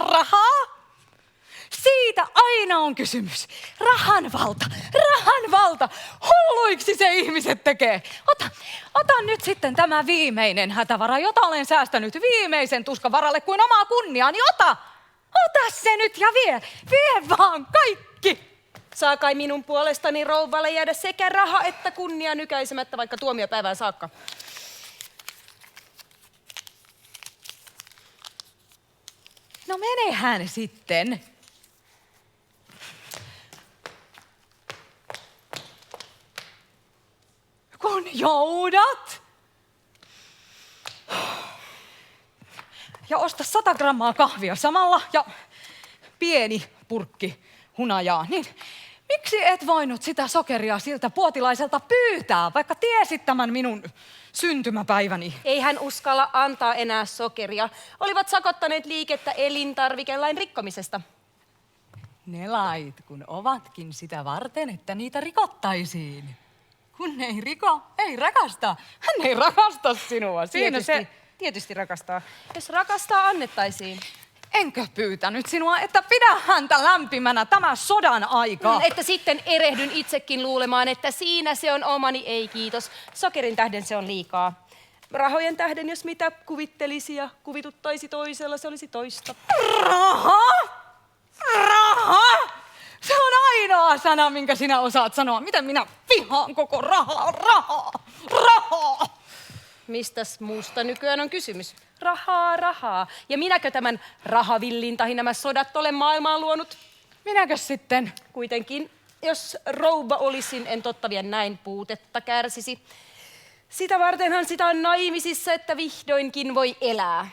Rahaa? Siitä aina on kysymys. Rahan valta, rahan valta. Hulluiksi se ihmiset tekee. Ota nyt sitten tämä viimeinen hätävara, jota olen säästänyt viimeisen tuskan varalle kuin omaa kunniaani. Ota se nyt ja vie vaan kaikki. Saa kai minun puolestani rouvalle jäädä sekä raha että kunnia nykäisemättä vaikka tuomiopäivään saakka. No menehän sitten. Kun joudat. Ja osta 100 grammaa kahvia samalla ja pieni purkki hunajaa. Niin miksi et voinut sitä sokeria siltä puotilaiselta pyytää, vaikka tiesit tämän minun syntymäpäiväni? Ei hän uskalla antaa enää sokeria. Olivat sakottaneet liikettä elintarvikelain rikkomisesta. Ne lait, kun ovatkin sitä varten, että niitä rikottaisiin. Kun ei riko, ei rakasta. Hän ei rakasta sinua. Siinä Tietysti rakastaa. Jos rakastaa, annettaisiin. Enkö pyytänyt sinua, että pidä häntä lämpimänä tämä sodan aika? Että sitten erehdyn itsekin luulemaan, että siinä se on omani, ei kiitos. Sokerin tähden se on liikaa. Rahojen tähden, jos mitä kuvittelisi ja kuvituttaisi toisella, se olisi toista. Raha? Raha? Se on ainoa sana, minkä sinä osaat sanoa. Miten minä vihaan koko rahaa, rahaa, rahaa? Mistäs muusta nykyään on kysymys? Rahaa, rahaa. Ja minäkö tämän rahavillin tahi nämä sodat olen maailmaan luonut? Minäkö sitten? Kuitenkin, jos rouva olisin, en totta vielä näin puutetta kärsisi. Sitä vartenhan sitä on naimisissa, että vihdoinkin voi elää.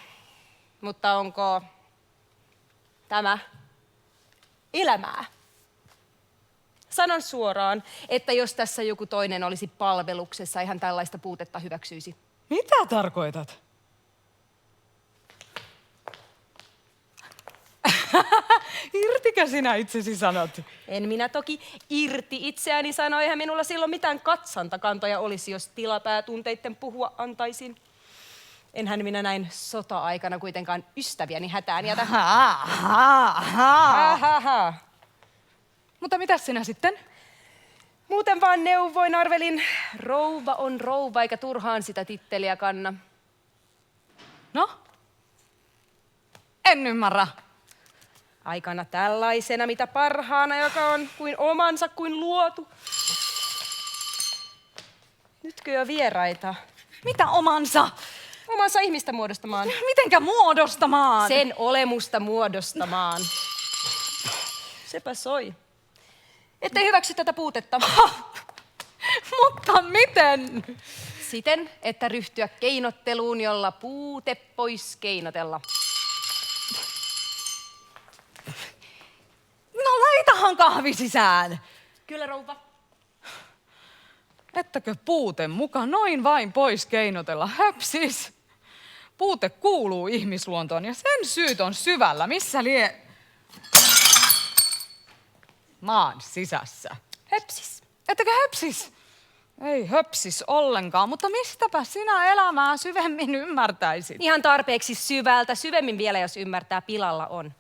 Mutta onko tämä elämää? Sanon suoraan, että jos tässä joku toinen olisi palveluksessa, ihan tällaista puutetta hyväksyisi. Mitä tarkoitat? Irtikö sinä itsesi sanot? En minä toki irti itseäni sano, eihän minulla silloin mitään katsantakantoja olisi, jos tilapäätunteitten puhua antaisin. Enhän minä näin sota-aikana kuitenkaan ystäviäni hätään jätä. Mutta mitäs sinä sitten? Muuten vaan neuvoin, arvelin, rouva on rouva, eikä turhaan sitä titteliä kanna. No? En ymmärrä. Aikana tällaisena, mitä parhaana, joka on kuin omansa kuin luotu. Nytkö jo vieraita? Mitä omansa? Omansa ihmistä muodostamaan. Mitenkä muodostamaan? Sen olemusta muodostamaan. Sepä soi. Ette hyväksy tätä puutetta. Mutta miten? Siten, että ryhtyä keinotteluun, jolla puute pois keinotella. No laitahan kahvi sisään. Kyllä, rouva. Ettäkö puute muka noin vain pois keinotella? Höpsis. Puute kuuluu ihmisluontoon ja sen syyt on syvällä. Missä maan sisässä. Höpsis. Ettäkö höpsis? Ei höpsis ollenkaan, mutta mistäpä sinä elämää syvemmin ymmärtäisit? Ihan tarpeeksi syvältä, syvemmin vielä, jos ymmärtää, pilalla on.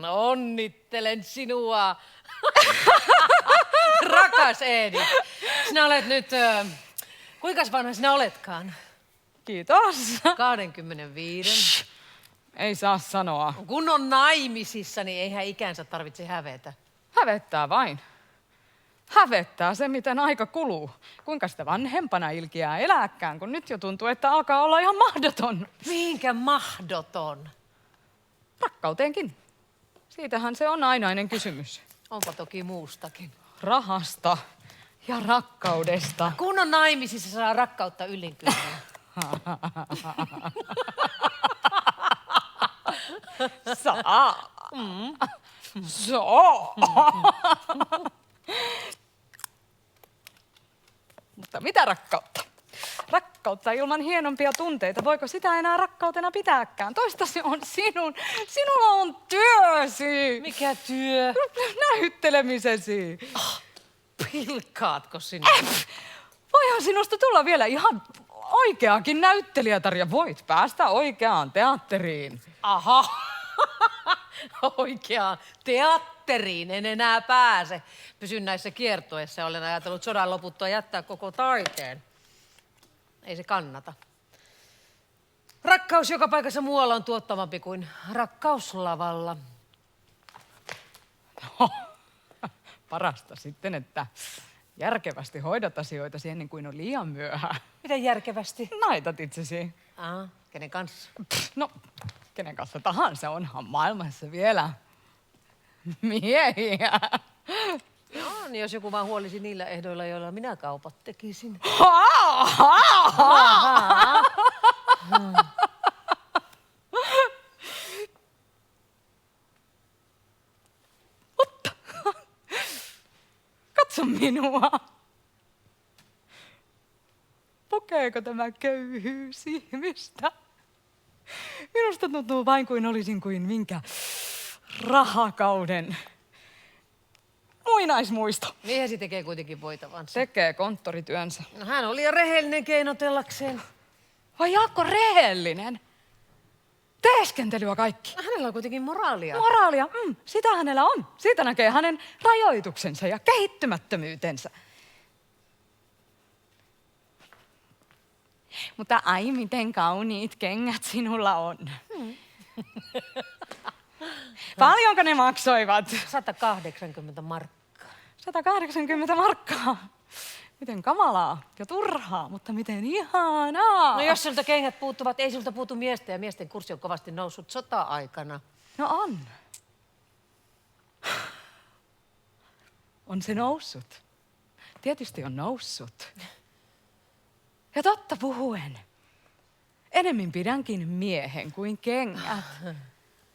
Onnittelen sinua. Rakas Eedi, sinä olet nyt, kuinkas vanha sinä oletkaan? Kiitos. 25. Ei saa sanoa. Kun on naimisissa, niin eihän ikänsä tarvitse hävetä. Hävettää vain. Hävettää se, miten aika kuluu. Kuinka sitä vanhempana ilkiää elääkään, kun nyt jo tuntuu, että alkaa olla ihan mahdoton. Mihinkä mahdoton? Rakkauteenkin. Siitähän se on ainainen kysymys. Onpa toki muustakin. Rahasta ja rakkaudesta. Kun on naimisissa, saa rakkautta yllin kyllin. Saa. Saa. Mutta mitä rakkautta? Rakkautta ilman hienompia tunteita. Voiko sitä enää rakkautena pitääkään? Toista se on sinun. Sinulla on työsi. Mikä työ? Näyttelemisesi. Pilkkaatko sinä? Voihan sinusta tulla vielä ihan oikeakin näyttelijätar ja voit päästä oikeaan teatteriin. Aha. Oikeaan teatteriin en enää pääse. Pysyn näissä kiertoissa ja olen ajatellut sodan loputtua jättää koko taiteen. Ei se kannata. Rakkaus joka paikassa muualla on tuottavampi kuin rakkaus lavalla. No, parasta sitten, että järkevästi hoidat asioita ennen kuin on liian myöhään. Miten järkevästi? Naitat itsesi. Kenen kanssa? No, kenen kanssa tahansa, onhan maailmassa vielä miehiä. No, niin jos joku vaan huolisi niillä ehdoilla, joilla minä kaupat tekisin. Mutta katso minua. Pokeeko tämä köyhyys ihmistä? Minusta tuntuu vain kuin olisin kuin minkä rahakauden muinaismuisto. Miehesi tekee kuitenkin voitavansa. Tekee konttorityönsä. No, hän oli jo rehellinen keinotellakseen. Vai Jaakko rehellinen? Teeskentelyä kaikki. Hänellä on kuitenkin moraalia. Moraalia, sitä hänellä on. Siitä näkee hänen rajoituksensa ja kehittymättömyytensä. Mutta ai miten kauniit kengät sinulla on. Paljonko ne maksoivat? 180 markkaa. 180 markkaa. Miten kamalaa ja turhaa, mutta miten ihanaa. No jos sulta kengät puuttuvat, ei sulta puutu miestä ja miesten kurssi on kovasti noussut sota-aikana. No on. On se noussut. Tietysti on noussut. Ja totta puhuen, enemmän pidänkin miehen kuin kengät.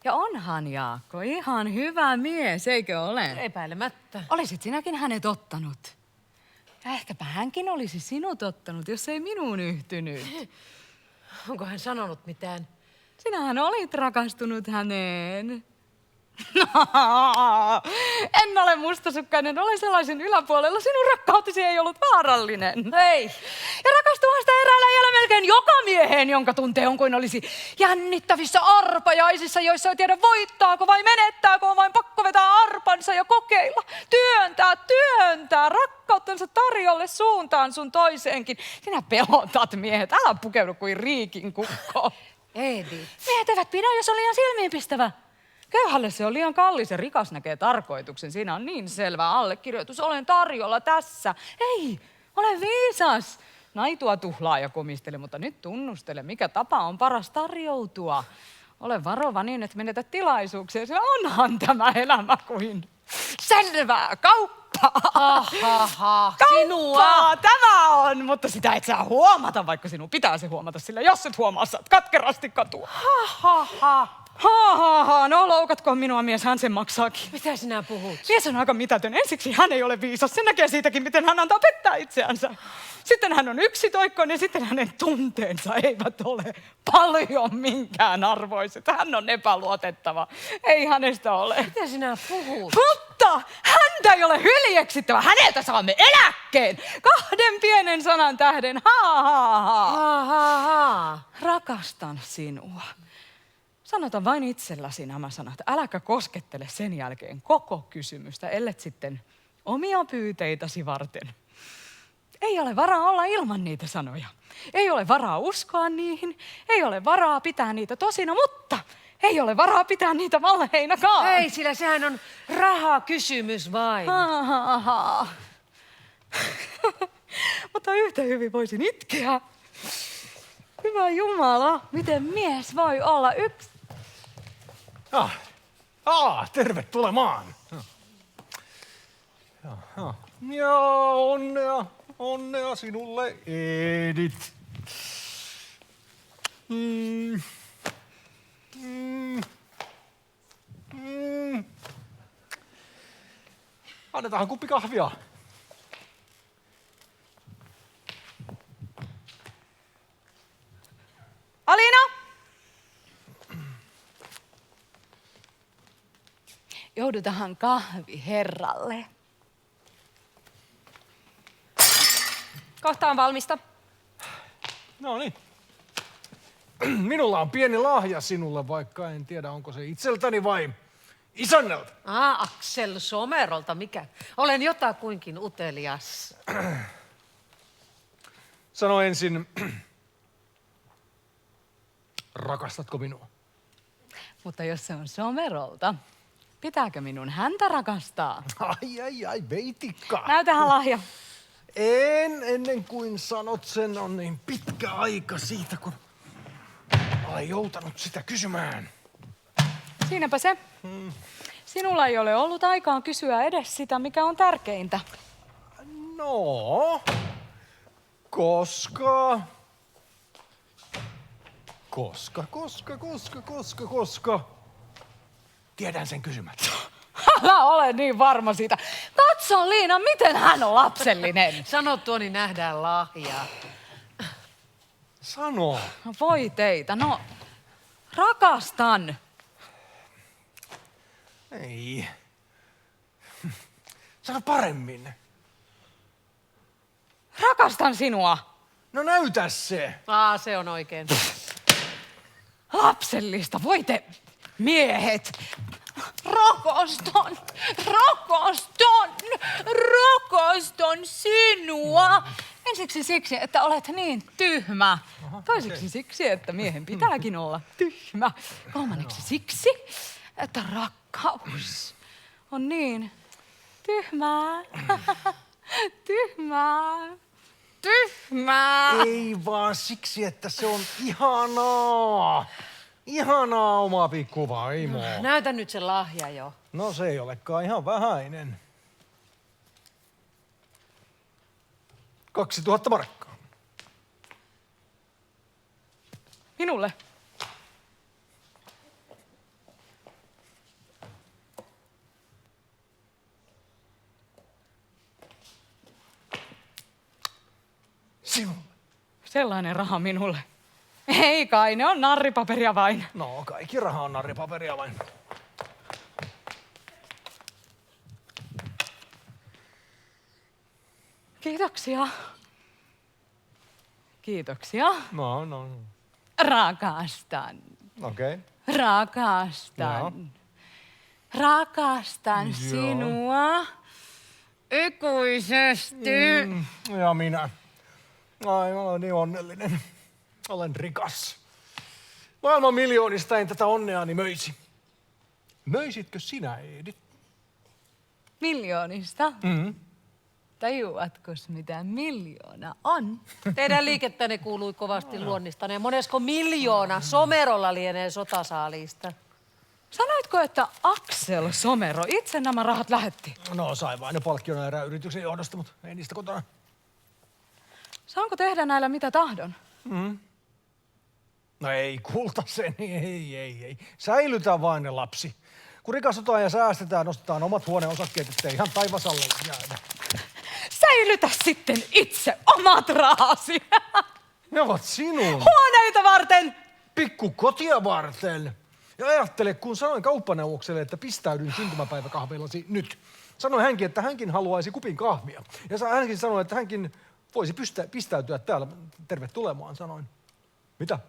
Ja onhan Jaakko ihan hyvä mies, eikö ole? Epäilemättä. Olisit sinäkin hänet ottanut. Ja ehkäpä hänkin olisi sinut ottanut, jos ei minuun yhtynyt. Onko hän sanonut mitään? Sinähän olit rakastunut häneen. En ole mustasukkainen, olen sellaisen yläpuolella. Sinun rakkautesi ei ollut vaarallinen. Ei. Ja rakastuhan sitä eräällä iällä melkein joka mieheen, jonka tuntee on kuin olisi jännittävissä arpajaisissa, joissa ei tiedä voittaako vai menettääkö, on vain pakko vetää arpansa ja kokeilla. Työntää rakkauttansa tarjolle suuntaan sun toiseenkin. Sinä pelotat miehet, älä pukeudu kuin riikin kukko. Edith. Miehet eivät pidä, jos on liian silmiinpistävä. Köyhälle se on liian kallis ja rikas näkee tarkoituksen. Siinä on niin selvä allekirjoitus. Olen tarjolla tässä. Ei, ole viisas. Naitua tuhlaa ja komistele, mutta nyt tunnustele, mikä tapa on paras tarjoutua. Ole varova niin, että menetät tilaisuuksia. Sillä onhan tämä elämä kuin selvää kauppaa. Sinua. Tämä on, mutta sitä et saa huomata, vaikka sinun pitää se huomata. Sillä jos et huomaa, saat katkerasti katua. No loukatko minua mies, hän sen maksaakin. Mitä sinä puhut? Mies on aika mitätön. Ensiksi hän ei ole viisas. Se näkee siitäkin, miten hän antaa pettää itseänsä. Sitten hän on yksitoikkoinen ja sitten hänen tunteensa eivät ole paljon minkään arvoiset. Hän on epäluotettava. Ei hänestä ole. Mitä sinä puhut? Mutta häntä ei ole hyljeksittävä. Häneltä saamme eläkkeen. 2 pienen sanan tähden. Rakastan sinua. Sanota vain itselläsi nämä sanat. Äläkä koskettele sen jälkeen koko kysymystä, ellet sitten omia pyyteitäsi varten. Ei ole varaa olla ilman niitä sanoja. Ei ole varaa uskoa niihin. Ei ole varaa pitää niitä tosina, mutta ei ole varaa pitää niitä valheinakaan. Ei, sillä sehän on rahakysymys vain. Mutta yhtä hyvin voisin itkeä. Hyvä Jumala, miten mies voi olla yksi? Tervetulemaan. Ja onnea sinulle, Edith. Annetaanhan kuppi kahvia. Alina! Joudutahan kahvi herralle. Kohta on valmista. No niin. Minulla on pieni lahja sinulle, vaikka en tiedä, onko se itseltäni vai isännältä. Aksel Somerolta, mikä? Olen jotakuinkin utelias. Sano ensin, rakastatko minua? Mutta jos se on Somerolta, pitääkö minun häntä rakastaa? Ai, veitikka. Näytähän lahja. En, ennen kuin sanot sen, on niin pitkä aika siitä, kun olen joutanut sitä kysymään. Siinäpä se. Sinulla ei ole ollut aikaa kysyä edes sitä, mikä on tärkeintä. No, koska... Tiedän sen kysymättä. Älä ole niin varma siitä. Katso Liina, miten hän on lapsellinen. Sano tuo, niin nähdään lahjaa. Sano. No voi teitä, no rakastan. Ei. Sano paremmin. Rakastan sinua. No näytä se. Se on oikein. Lapsellista, voi te miehet. Rakastan sinua. Ensiksi siksi, että olet niin tyhmä. Toiseksi siksi, että miehen pitääkin olla tyhmä. Kolmanneksi siksi, että rakkaus on niin tyhmää. Tyhmää. Ei vaan siksi, että se on ihanaa. Ihanaa oma pikku vaimo. Näytä nyt se lahja jo. No se ei olekaan ihan vähäinen. 2000 markkaa. Minulle. Sinulle. Sellainen raha minulle. Ei kai, ne on narripaperia vain. No, kaikki raha on narripaperia vain. Kiitoksia. Kiitoksia. No. Rakastan. Okei. Rakastan. Rakastan sinua ikuisesti. Ja minä. Ai, mä olen niin onnellinen. Olen rikas. Maailman miljoonista en tätä onneani möisi. Möisitkö sinä, Edith? Miljoonista. Tajuatko mitä miljoona on? Teidän liikettänne kuului kovasti luonnistaneen. Monesko miljoona Somerolla lienee sotasaaliista? Sanoitko, että Aksel Somero itse nämä rahat lähetti? No, sai vain ne palkkiona erään yrityksen johdosta, mutta ei niistä kotona. Saanko tehdä näillä mitä tahdon? No ei, kultaseni, ei. Säilytä vain ne, lapsi. Kun rikastutaan ja säästetään, nostetaan omat huoneosakkeet, ettei ihan taivasalle jäädä. Säilytä sitten itse omat rahasi. Ne ovat sinun. Huoneita varten. Pikku kotia varten. Ja ajattele, kun sanoin kauppaneuvokselle, että pistäydyn syntymäpäiväkahveillasi nyt. Sanoi hänkin, että hänkin haluaisi kupin kahvia. Ja hänkin sanoi, että hänkin voisi pistäytyä täällä. Tervetulemaan, sanoin. Mitä?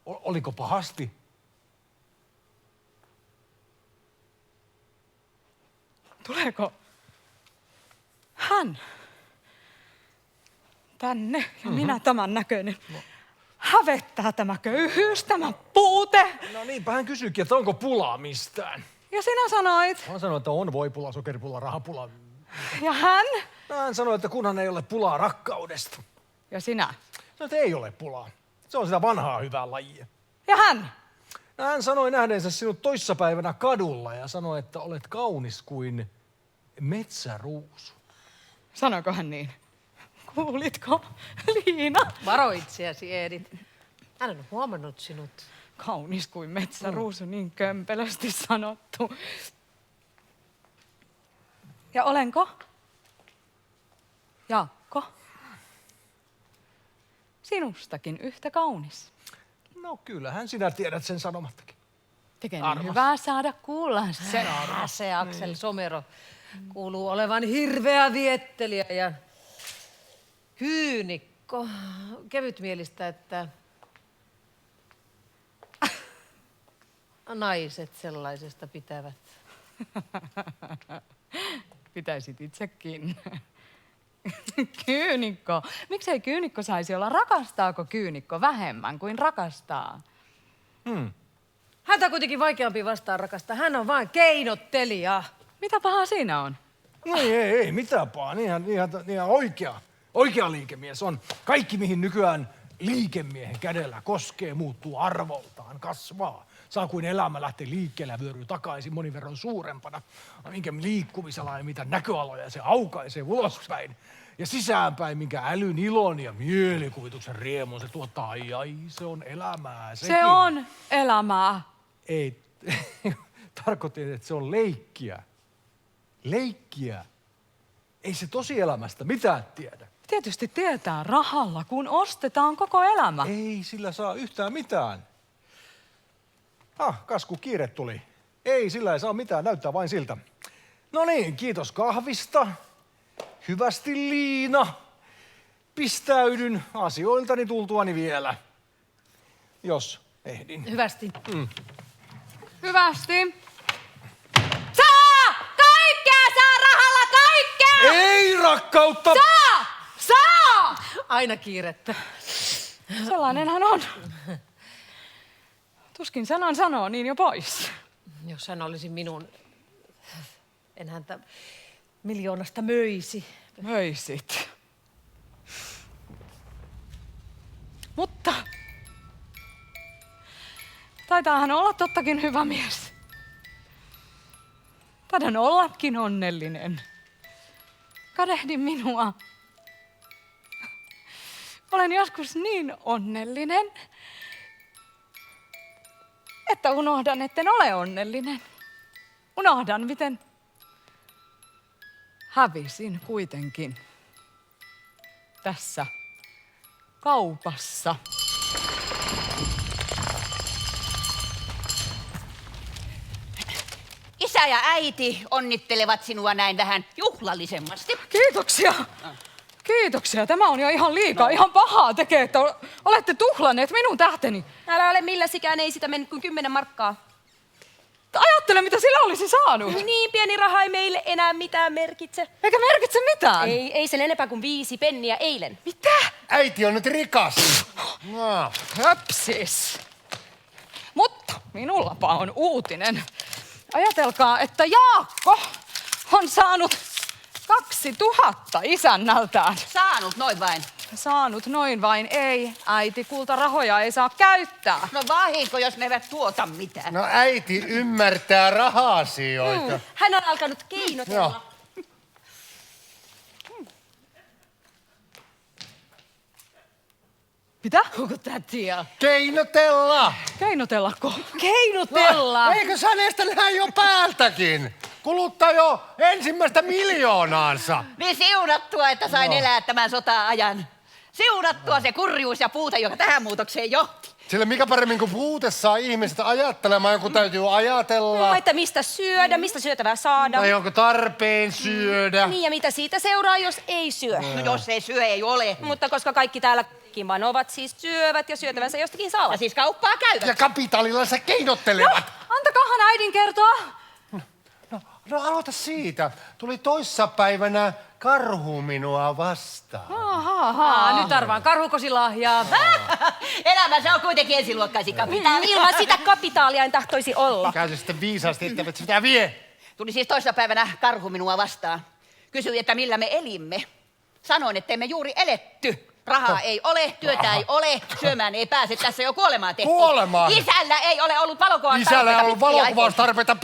Oliko pahasti? Tuleeko hän tänne ja minä tämän näköinen? Hävettää tämä köyhyys, tämä puute. No niinpä hän kysyikin, että onko pulaa mistään. Ja sinä sanoit. Hän sanoi, että on voipula, sokeripula, rahapula. Ja hän. No, hän sanoi, että kunhan ei ole pulaa rakkaudesta. Ja sinä. Sanoi, että ei ole pulaa. Se on sitä vanhaa hyvää lajia. Ja hän. No, hän sanoi nähneensä sinut toissapäivänä kadulla ja sanoi, että olet kaunis kuin metsäruusu. Sanoiko hän niin? Kuulitko, Liina? Varo itseäsi, Edith. Hän on huomannut sinut. Kaunis kuin metsäruusu, niin kömpelösti sanottu. Ja olenko? Jaakko? Sinustakin yhtä kaunis. No kyllähän sinä tiedät sen sanomattakin. Tekee niin hyvää saada kuulla se. Se Aksel Somero kuuluu olevan hirveä viettelijä ja Kyynikko. Kevytmielistä, että naiset sellaisesta pitävät. Pitäisit itsekin. Kyynikko. Miksei kyynikko saisi olla? Rakastaako kyynikko vähemmän kuin rakastaa? Häntä on kuitenkin vaikeampi vastaan rakastaa. Hän on vain keinottelija. Mitä pahaa siinä on? Ei mitään pahaa. Ihan oikea liikemies on. Kaikki, mihin nykyään liikemiehen kädellä koskee, muuttuu arvoltaan, kasvaa. Saa kuin elämä lähtee liikkeelle ja vyöryy takaisin monin verran suurempana. Minkä liikkumisala ja mitä näköaloja se aukaisee ulospäin. Ja sisäänpäin, minkä älyn, ilon ja mielikuvituksen riemun se tuottaa. Ai, se on elämää sekin. Se on elämää. Ei, tarkoitin, että se on leikkiä. Leikkiä. Ei se tosielämästä mitään tiedä. Tietysti tietää rahalla, kun ostetaan koko elämä. Ei sillä saa yhtään mitään. Kasku, kiire tuli. Ei, sillä ei saa mitään, näyttää vain siltä. No niin, kiitos kahvista. Hyvästi Liina. Pistäydyn asioiltani tultuani vielä. Jos ehdin. Hyvästi. Hyvästi. Saa! Kaikkea saa rahalla, kaikkea! Ei rakkautta! Saa! Saa! Aina kiirettä. Sellainenhan on. Tuskin sanan sanoo niin jo pois. Jos hän olisi minun, en häntä miljoonasta möisi. Möisit. Mutta taitaa hän olla tottakin hyvä mies. Taidan ollakin onnellinen. Kadehdi minua. Olen joskus niin onnellinen, että unohdan, etten ole onnellinen. Unohdan, miten hävisin kuitenkin tässä kaupassa. Isä ja äiti onnittelevat sinua näin vähän juhlallisemmasti. Kiitoksia. Kiitoksia. Tämä on jo ihan liikaa. Ihan pahaa tekee, että olette tuhlanneet minun tähteni. Älä ole milläsikään, ei sitä mennyt kuin 10 markkaa. Ajattele, mitä sillä olisi saanut. Niin pieni raha ei meille enää mitään merkitse. Eikä merkitse mitään. Ei sen enempää kuin 5 penniä eilen. Mitä? Äiti on nyt rikas. No. Höpsis. Mutta minullapa on uutinen. Ajatelkaa, että Jaakko on saanut 2000 isännältään. Saanut noin vain. Saanut noin vain ei. Äiti, kultarahoja ei saa käyttää. No vahinko, jos ne eivät tuota mitään. No äiti ymmärtää raha-asioita. Hän on alkanut keinotella. Joo. Mitä? Onko tätiä? Keinotella! Keinotellako? Keinutella! Eikö hänestä näe jo päältäkin? Kuluttaa jo ensimmäistä miljoonaansa. Niin siunattua, että sain elää tämän sota-ajan. Siunattua se kurjuus ja puute, joka tähän muutokseen johti. Sillä mikä paremmin kuin puute saa ihmiset ajattelemaan, kun täytyy ajatella. No, että mistä syödä, mistä syötävää saada. Tai onko tarpeen syödä. Niin ja mitä siitä seuraa, jos ei syö. No jos ei syö, ei ole. Mutta koska kaikki täällä kimanovat siis syövät ja syötävänsä jostakin Ja saavat. siis kauppaa käyvät. Ja kapitaalilla se keinottelevat. Antakahan äidin kertoa. No aloita siitä. Tuli toissapäivänä karhu minua vastaan. Nyt arvaan karhukosilahjaa. Elämä se on kuitenkin ensiluokkaisin kapitaali. Ilman sitä kapitaalia en tahtoisi olla. Käy se sitten viisaasti, etteivät sitä vie. Tuli siis toissapäivänä karhu minua vastaan. Kysyi, että millä me elimme. Sanoin, että emme juuri eletty. Rahaa ei ole, työtä ei ole, syömään ei pääse, tässä jo kuolemaan tehtiin. Kuolemaan? Isällä ei ole ollut Isällä ei ollut pitkiä aikoja. valokuvaustarpeita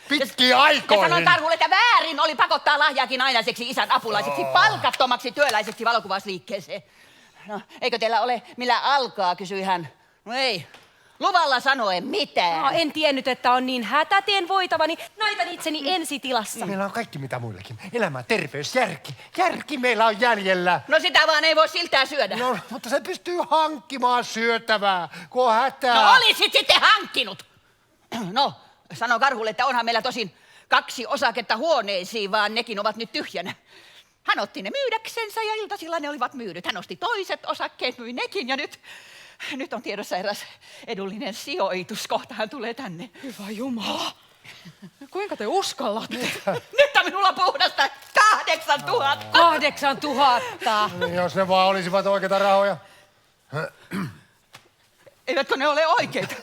pitkiin Ja aikoihin. sanon karhulle, että väärin oli pakottaa lahjaakin ainaiseksi isän apulaiseksi, palkattomaksi työläiseksi valokuvausliikkeeseen. No, eikö teillä ole millä alkaa, kysyi hän. No ei, luvalla sanoen mitään. No, en tiennyt, että on niin hätäteen voitavani. Naitan itseni ensitilassa. Meillä on kaikki mitä muillekin. Elämä, terveys, järki. Järki meillä on jäljellä. No sitä vaan ei voi siltään syödä. No, mutta se pystyy hankkimaan syötävää, kun on hätää. No olisit sitten hankkinut. No, sano karhulle, että onhan meillä tosin 2 osaketta huoneisiin, vaan nekin ovat nyt tyhjänä. Hän otti ne myydäksensä ja iltasilla ne olivat myydyt. Hän osti toiset osakkeet, myi nekin ja nyt on tiedossa eräs edullinen sijoitus. Kohta hän tulee tänne. Hyvä Jumala. Kuinka te uskallatte? Nyt on minulla puhdasta 8000. 8000. Niin, jos ne vaan olisivat oikeita rahoja. Eivätkö ne ole oikeita?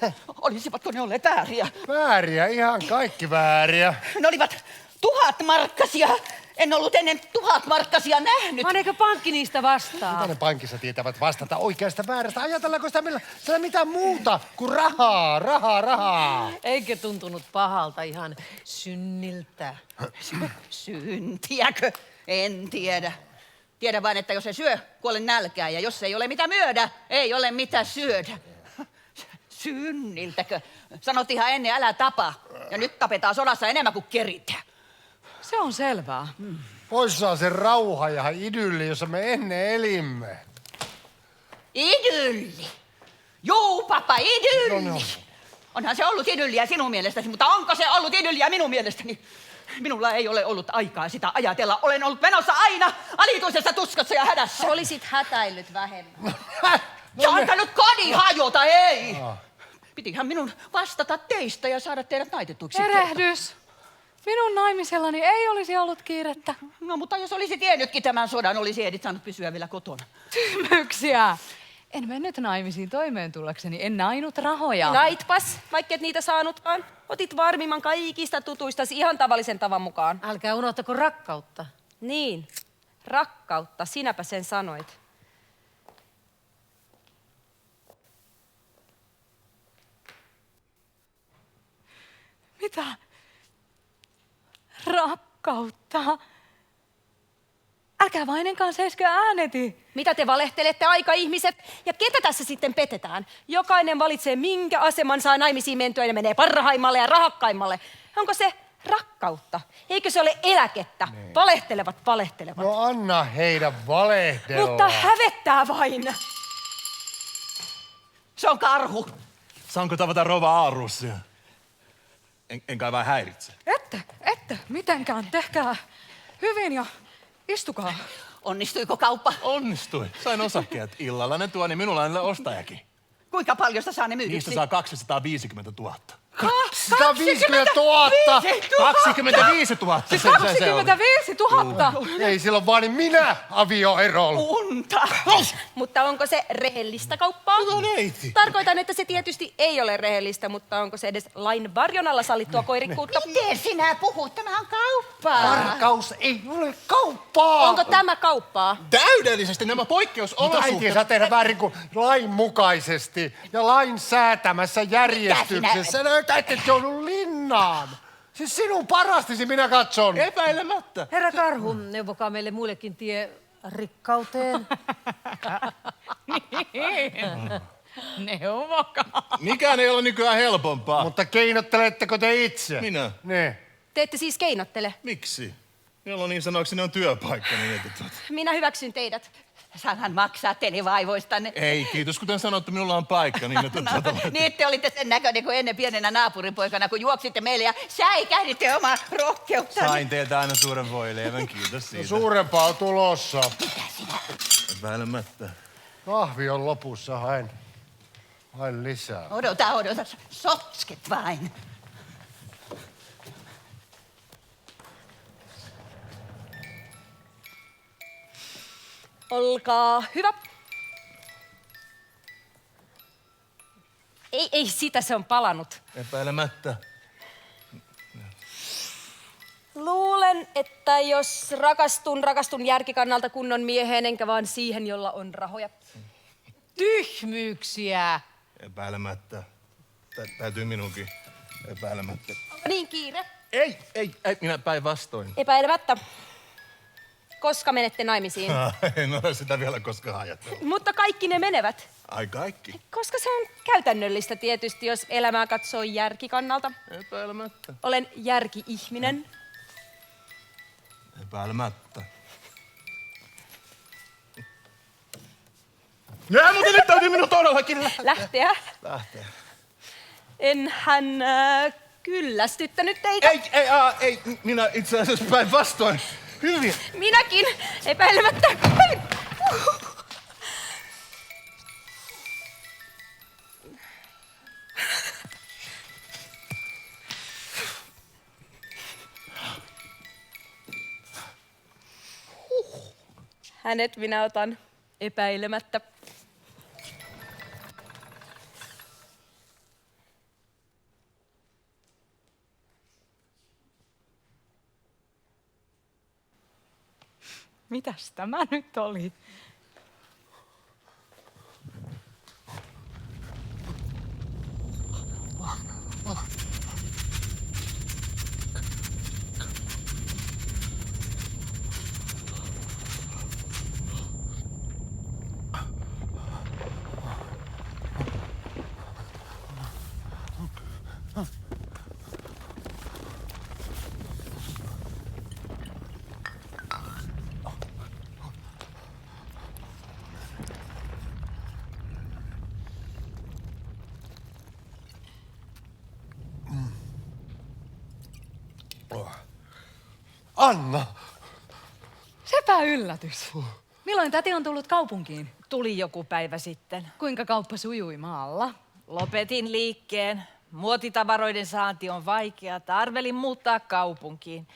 Olisivatko ne olleet vääriä? Vääriä, ihan kaikki vääriä. Ne olivat 1000-markkasia. En ollut ennen 1000-markkasia nähnyt. Paneeko pankki niistä vastaan? Mitä ne pankissa tietävät vastata oikeasta väärästä? Ajatellaanko sitä siellä mitään muuta kuin rahaa? Eikö tuntunut pahalta ihan synniltä? Syntiäkö? En tiedä. Tiedän vain, että jos ei syö, kuolen nälkään. Ja jos ei ole mitä myydä, ei ole mitä syödä. Synniltäkö? Sanottiin ihan ennen, älä tapa. Ja nyt tapetaan sodassa enemmän kuin keritään. Se on selvää. Poissa on se rauha ja idylli, jossa me ennen elimme. Idylli. Juu, papa, idylli. Onhan se ollut idylliä sinun mielestäsi, mutta onko se ollut idylliä minun mielestäni? Minulla ei ole ollut aikaa sitä ajatella. Olen ollut menossa aina alituisessa tuskassa ja hädässä. Olisit hätäillyt vähemmän. Ja antanut kodin hajota, ei! Pitihän minun vastata teistä ja saada teidät naitetuiksi. Erehdys. Minun naimisellani ei olisi ollut kiirettä. No, mutta jos olisi tiennytkin tämän sodan, olisi Edith saanut pysyä vielä kotona. Tyhmyyksiä. En mennyt naimisiin toimeentullakseni, en nainut rahoja. Naitpas, vaikka et niitä saanutkaan. Otit varmimman kaikista tutuistasi ihan tavallisen tavan mukaan. Älkää unohtako rakkautta. Niin, rakkautta, sinäpä sen sanoit. Mitä? Rakkautta? Älkää vainenkaan seiskö ääneti. Mitä te valehtelette, aika-ihmiset? Ja ketä tässä sitten petetään? Jokainen valitsee, minkä aseman saa naimisiin mentyä ja menee parhaimmalle ja rahakkaimmalle. Onko se rakkautta? Eikö se ole eläkettä? Valehtelevat. No anna heidän valehdella. Mutta hävettää vain. Se on karhu. Saanko tavata rouva Aalrussia? En kai vain häiritse. Ette, mitenkään. Tehkää hyvin ja istukaa. Onnistuiko kauppa? Onnistui. Sain osakkeet illalla. Ne tuo, niin minulla on niille ostajakin. Kuinka paljon sitä saa ne myydyksi? Niistä saa 250 000. 150 000! 25 000! Se oli. 25 000! Ei silloin vaan niin minä avioerolla. Unta. Mutta onko se rehellistä kauppaa? No neiti. Tarkoitan, että se tietysti ei ole rehellistä, mutta onko se edes lain varjon alla sallittua koirikkuutta? Miten sinä puhut? Tämä on kauppaa. Varkaus ei ole kauppaa! Onko tämä kauppaa? Täydellisesti nämä Äiti poikkeusolosuhteet. saa tehdä väärin kuin lain mukaisesti ja lain säätämässä järjestyksessä. No, et joudu linnaan. Siis sinun parastisi minä katson. Epäilemättä. Herra Karhu, neuvokaa meille muillekin tie rikkauteen. Neuvokaa. Mikään ei ole nykyään helpompaa. Mutta keinotteletteko te itse? Minä? Ne. Te ette siis keinottele. Miksi? Minulla niin sanoakseni on työpaikka. Niin Minä hyväksyn teidät. Saanhan maksaa televaivoistanne. Ei, kiitos. Kuten sanottu, minulla on paikka. Niin, Niin te olitte sen näköinen kuin ennen pienenä naapuripoikana, kun juoksitte meille ja säikähditte omaa rohkeuttanne. Sain teiltä aina suuren voileivän. Kiitos siitä. Suurempaa on tulossa. Epäilemättä. Kahvi on lopussa, hain lisää. Odota. Sotsket vain. Olkaa hyvä. Ei sitä, se on palanut. Epäilemättä. Luulen, että jos rakastun järkikannalta kunnon mieheen, enkä vaan siihen, jolla on rahoja. Tyhmyyksiä. Epäilemättä. Täytyy minunkin. Epäilemättä. Onko niin kiire? Ei, minä päinvastoin. Epäilemättä. Koska menette naimisiin? En ole sitä vielä koskaan ajatellut. Mutta kaikki ne menevät. Ai kaikki? Koska se on käytännöllistä tietysti, jos elämää katsoo järkikannalta. Epäilemättä. Olen järki-ihminen. Epäilemättä. Ja, mutta nyt täytyy minun todellakin Lähteä. lähteä. Enhän kyllästyttänyt teitä. Ei, minä itse asiassa päinvastoin Hyvin. Minäkin, epäilemättä. Hänet minä otan epäilemättä. Mitäs tämä nyt oli? Anna. Sepä yllätys. Milloin täti on tullut kaupunkiin? Tuli joku päivä sitten. Kuinka kauppa sujui maalla? Lopetin liikkeen. Muotitavaroiden saanti on vaikeaa. Arvelin muuttaa kaupunkiin.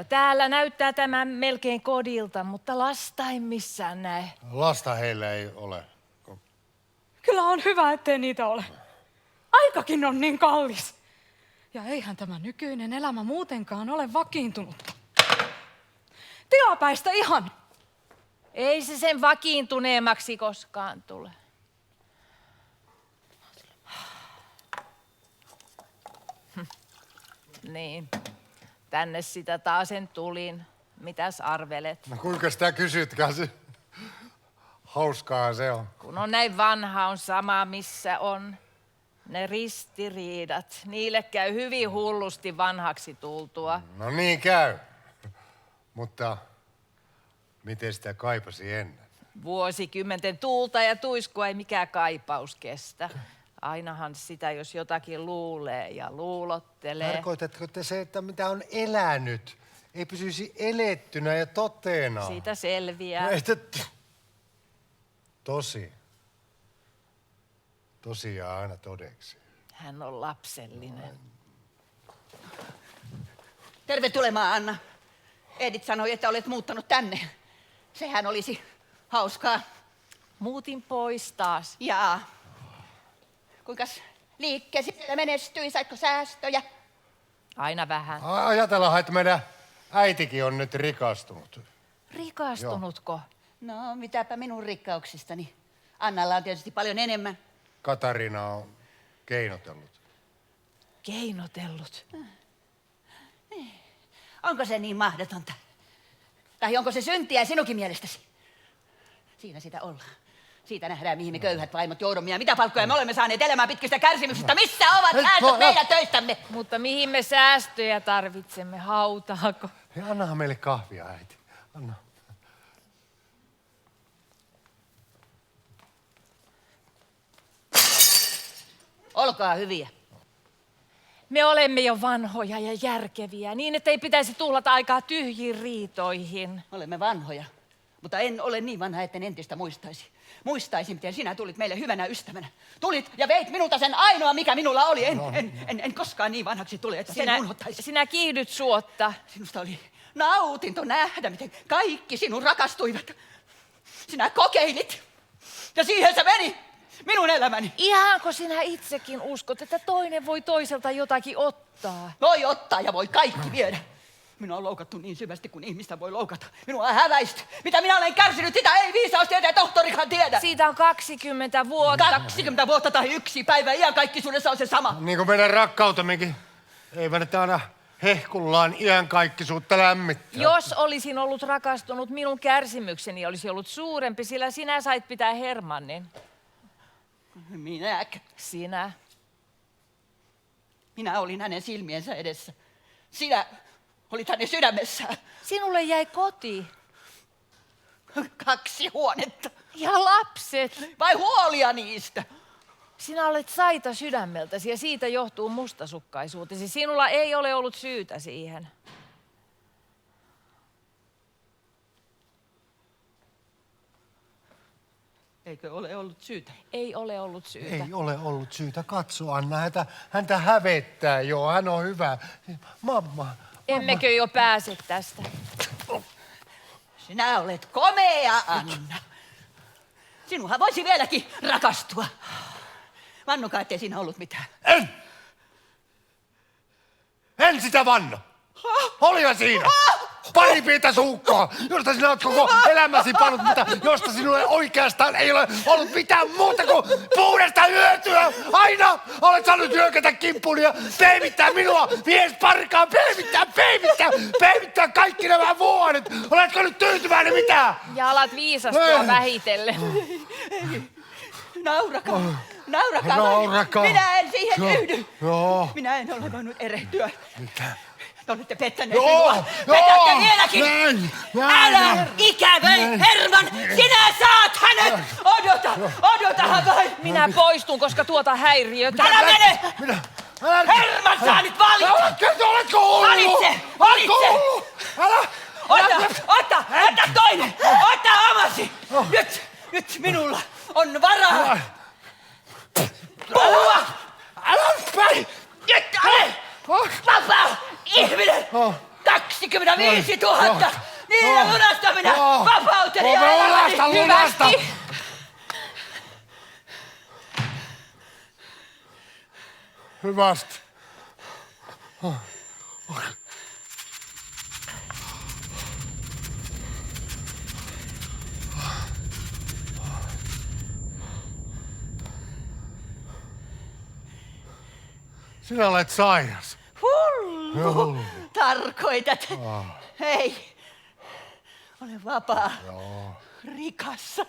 Täällä näyttää tämän melkein kodilta, mutta lasta en missään näe. Lasta heillä ei ole. Kyllä on hyvä, ettei niitä ole. Aikakin on niin kallis. Ja eihän tämä nykyinen elämä muutenkaan ole vakiintunutta. Tilapäistä ihan. Ei se sen vakiintuneemmaksi koskaan tule. Niin, tänne sitä taasen tulin. Mitäs arvelet? No kuinka sitä kysytkään? Hauskaa se on. Kun on näin vanha, on sama missä on. Ne ristiriidat, niille käy hyvin hullusti vanhaksi tultua. No niin käy. Mutta miten sitä kaipasi ennen? Vuosikymmenten tuulta ja tuiskua ei mikään kaipaus kestä. Ainahan sitä, jos jotakin luulee ja luulottelee. Tarkoitatko te se, että mitä on elänyt, ei pysyisi elettynä ja toteena? Siitä selviää. No, tosi. Tosiaan aina todeksi. Hän on lapsellinen. Tervetulemaan, Anna. Edith sanoi, että olet muuttanut tänne. Sehän olisi hauskaa. Muutin pois taas. Jaa. Kuinkas liikkeesi siellä menestyi? Saitko säästöjä? Aina vähän. Ajatellaan, että meidän äitikin on nyt rikastunut. Rikastunutko? No, mitäpä minun rikkauksistani. Annalla on tietysti paljon enemmän. Katariina on keinotellut. Keinotellut. Onko se niin mahdotonta? Tai onko se syntiä sinunkin mielestäsi? Siinä sitä ollaan. Siitä nähdään, mihin me köyhät vaimot joudumme ja mitä palkkoja me olemme saaneet elämään pitkistä kärsimyksistä. Missä ovat säästöt meidän töistämme? Mutta mihin me säästöjä tarvitsemme? Hautaako? Hei, annahan meille kahvia, äiti. Anna. Olkaa hyviä. Me olemme jo vanhoja ja järkeviä, niin että ei pitäisi tuhlata aikaa tyhjiin riitoihin. Olemme vanhoja, mutta en ole niin vanha, etten entistä muistaisi. Muistaisin, miten sinä tulit meille hyvänä ystävänä. Tulit ja veit minulta sen ainoa, mikä minulla oli. En koskaan niin vanhaksi tule, että sen unohtaisin. Sinä kiihdyt suotta. Sinusta oli nautinto nähdä, miten kaikki sinun rakastuivat. Sinä kokeilit ja siihen se meni, minun elämäni. Ihanko sinä itsekin uskot, että toinen voi toiselta jotakin ottaa? Voi ottaa ja voi kaikki viedä. Minua on loukattu niin syvästi, kuin ihmistä voi loukata. Minua on häväisty. Mitä minä olen kärsinyt, sitä ei viisaustieteen tohtorikaan tiedä. Siitä on 20 vuotta. 20 vuotta tai yksi päivä, iankaikkisuudessa on se sama. Niin kuin meidän rakkautemmekin. Eivät nyt aina hehkullaan iankaikkisuutta lämmittää. Jos olisin ollut rakastunut, minun kärsimykseni olisi ollut suurempi, sillä sinä sait pitää Hermannin. Minäkö? Sinä. Minä olin hänen silmiensä edessä. Sinä olit hänen sydämessään. Sinulle jäi koti. 2 huonetta. Ja lapset. Vai huolia niistä? Sinä olet saita sydämeltäsi ja siitä johtuu mustasukkaisuutesi. Sinulla ei ole ollut syytä siihen. Eikö ole ollut syytä? Ei ole ollut syytä. Ei ole ollut syytä katsoa näitä. Häntä hävettää jo, hän on hyvä. Mamma. Emmekö jo pääse tästä? Sinä olet komea, Anna. Sinuhan voisi vieläkin rakastua. Vannokaa, ettei siinä ollut mitään. En sitä vanno. Olihan siinä. Pari pientä suukkoa, josta sinä olet koko elämäsi pannut, mutta josta sinulle oikeastaan ei ole ollut mitään muuta kuin puhdasta hyötyä. Aina olet saanut hyökätä kimppuun ja peivittää minua, mies parkaan, peivittää kaikki nämä vuodet. Oletko nyt tyytyväinen mitään? Ja alat viisastua vähitellen. Naurakaa. Naurakaa. Minä en siihen yhdy. Joo. Minä en ole voinut erehtyä. Mitä? Te olette pettäneet Joo, minua. Petätte vieläkin. Näin. Älä ikävöi, Herman. Sinä saat hänet. Odotahan vain. Minä poistun, koska tuota häiriötä. Älä mene. Älä. Herman saa nyt valita. Oletko hullu? Valitse. Älä. Ota toinen. Ota omasi. Nyt minulla on varaa puhua. Älä päin. Nyt ole vapaa ihminen. 25 000. Niillä lunasta minä vapauteni ja elämäni. Lunasta. Hyvästi. Sinä olet sairas. Hullu. Tarkoitat. Hei. Olen vapaa. Rikas.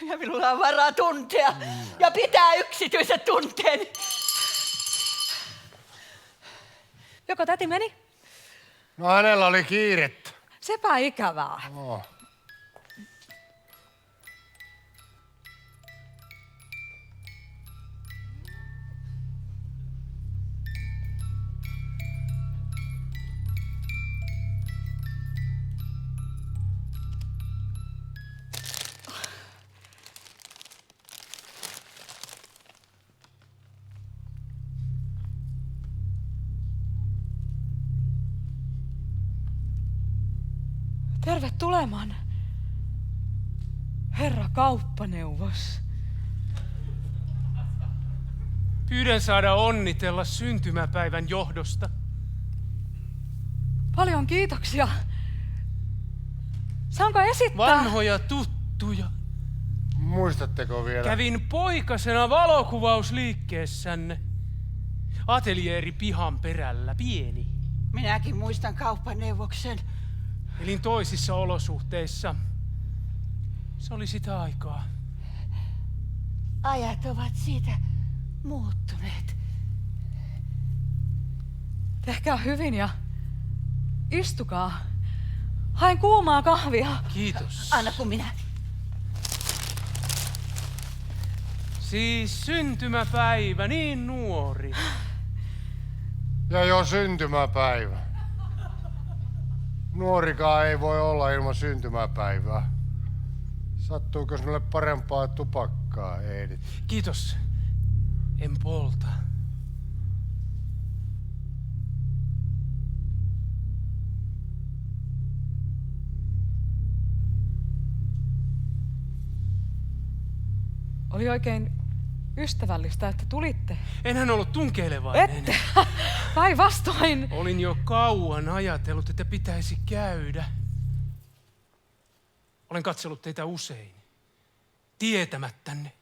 Ja minulla on varaa tuntea. Ja pitää yksityiset tunteeni. Joko täti meni? No hänellä oli kiirettä. Sepä ikävää. Terve tulemaan, herra kauppaneuvos. Pyydän saada onnitella syntymäpäivän johdosta. Paljon kiitoksia. Saanko esittää? Vanhoja tuttuja. Muistatteko vielä? Kävin poikasena valokuvausliikkeessänne. Ateljeeri pihan perällä, pieni. Minäkin muistan kauppaneuvoksen. Elin toisissa olosuhteissa. Se oli sitä aikaa. Ajat ovat siitä muuttuneet. Tehkää hyvin ja istukaa. Hain kuumaa kahvia. Kiitos. Anna kun minä. Siis syntymäpäivä, niin nuori. Ja jo syntymäpäivä. Nuorikaan ei voi olla ilman syntymäpäivää. Sattuuko sinulle parempaa tupakkaa, Edith? Kiitos. En polta. Oli oikein ystävällistä, että tulitte. Enhän ollut tunkeilevainen. Ette. Päinvastoin. Olin jo kauan ajatellut, että pitäisi käydä. Olen katsellut teitä usein, tietämättänne.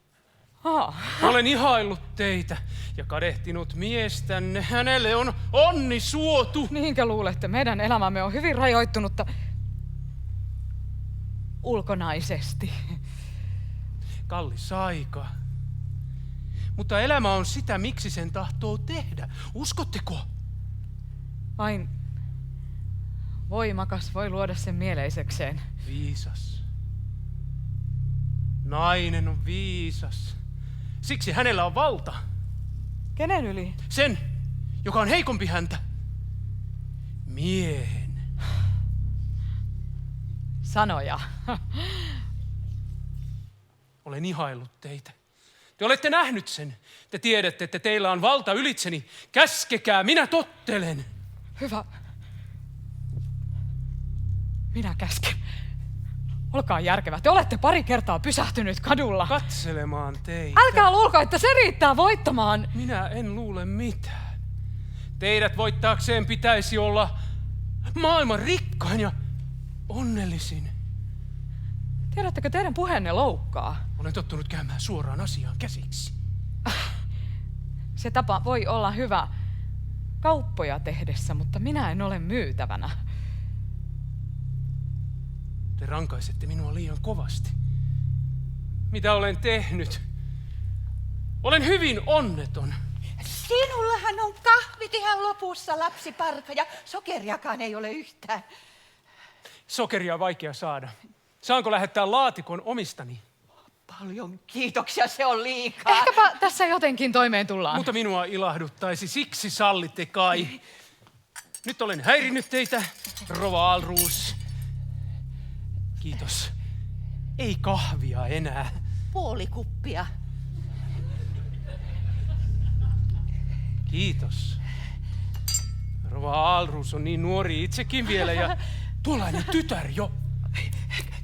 Olen ihaillut teitä ja kadehtinut miestänne. Hänelle on onni suotu. Niinkö luulette? Meidän elämämme on hyvin rajoittunutta ulkonaisesti. Kallis aika. Mutta elämä on sitä, miksi sen tahtoo tehdä. Uskotteko? Vain voimakas voi luoda sen mieleisekseen. Viisas. Nainen on viisas. Siksi hänellä on valta. Kenen yli? Sen, joka on heikompi häntä. Miehen. Sanoja. Olen ihaillut teitä. Te olette nähnyt sen. Te tiedätte, että teillä on valta ylitseni. Käskekää, minä tottelen. Hyvä. Minä käsken. Olkaa järkevä. Te olette pari kertaa pysähtynyt kadulla. Katselemaan teitä. Älkää luulko, että se riittää voittamaan. Minä en luule mitään. Teidät voittaakseen pitäisi olla maailman rikkain ja onnellisin. Tiedättekö, teidän puheenne loukkaa? Olen tottunut käymään suoraan asiaan käsiksi. Se tapa voi olla hyvä kauppoja tehdessä, mutta minä en ole myytävänä. Te rankaisette minua liian kovasti. Mitä olen tehnyt? Olen hyvin onneton. Sinullahan on kahvit ihan lopussa, lapsiparka, ja sokeriakaan ei ole yhtään. Sokeria on vaikea saada. Saanko lähettää laatikon omistani? Paljon kiitoksia, se on liikaa. Ehkäpä tässä jotenkin toimeen tullaan. Mutta minua ilahduttaisi, siksi sallitte kai. Nyt olen häirinnyt teitä, Rova Alrus. Kiitos. Ei kahvia enää. Puoli kuppia. Kiitos. Rova Alrus on niin nuori itsekin vielä ja tuollainen tytär jo.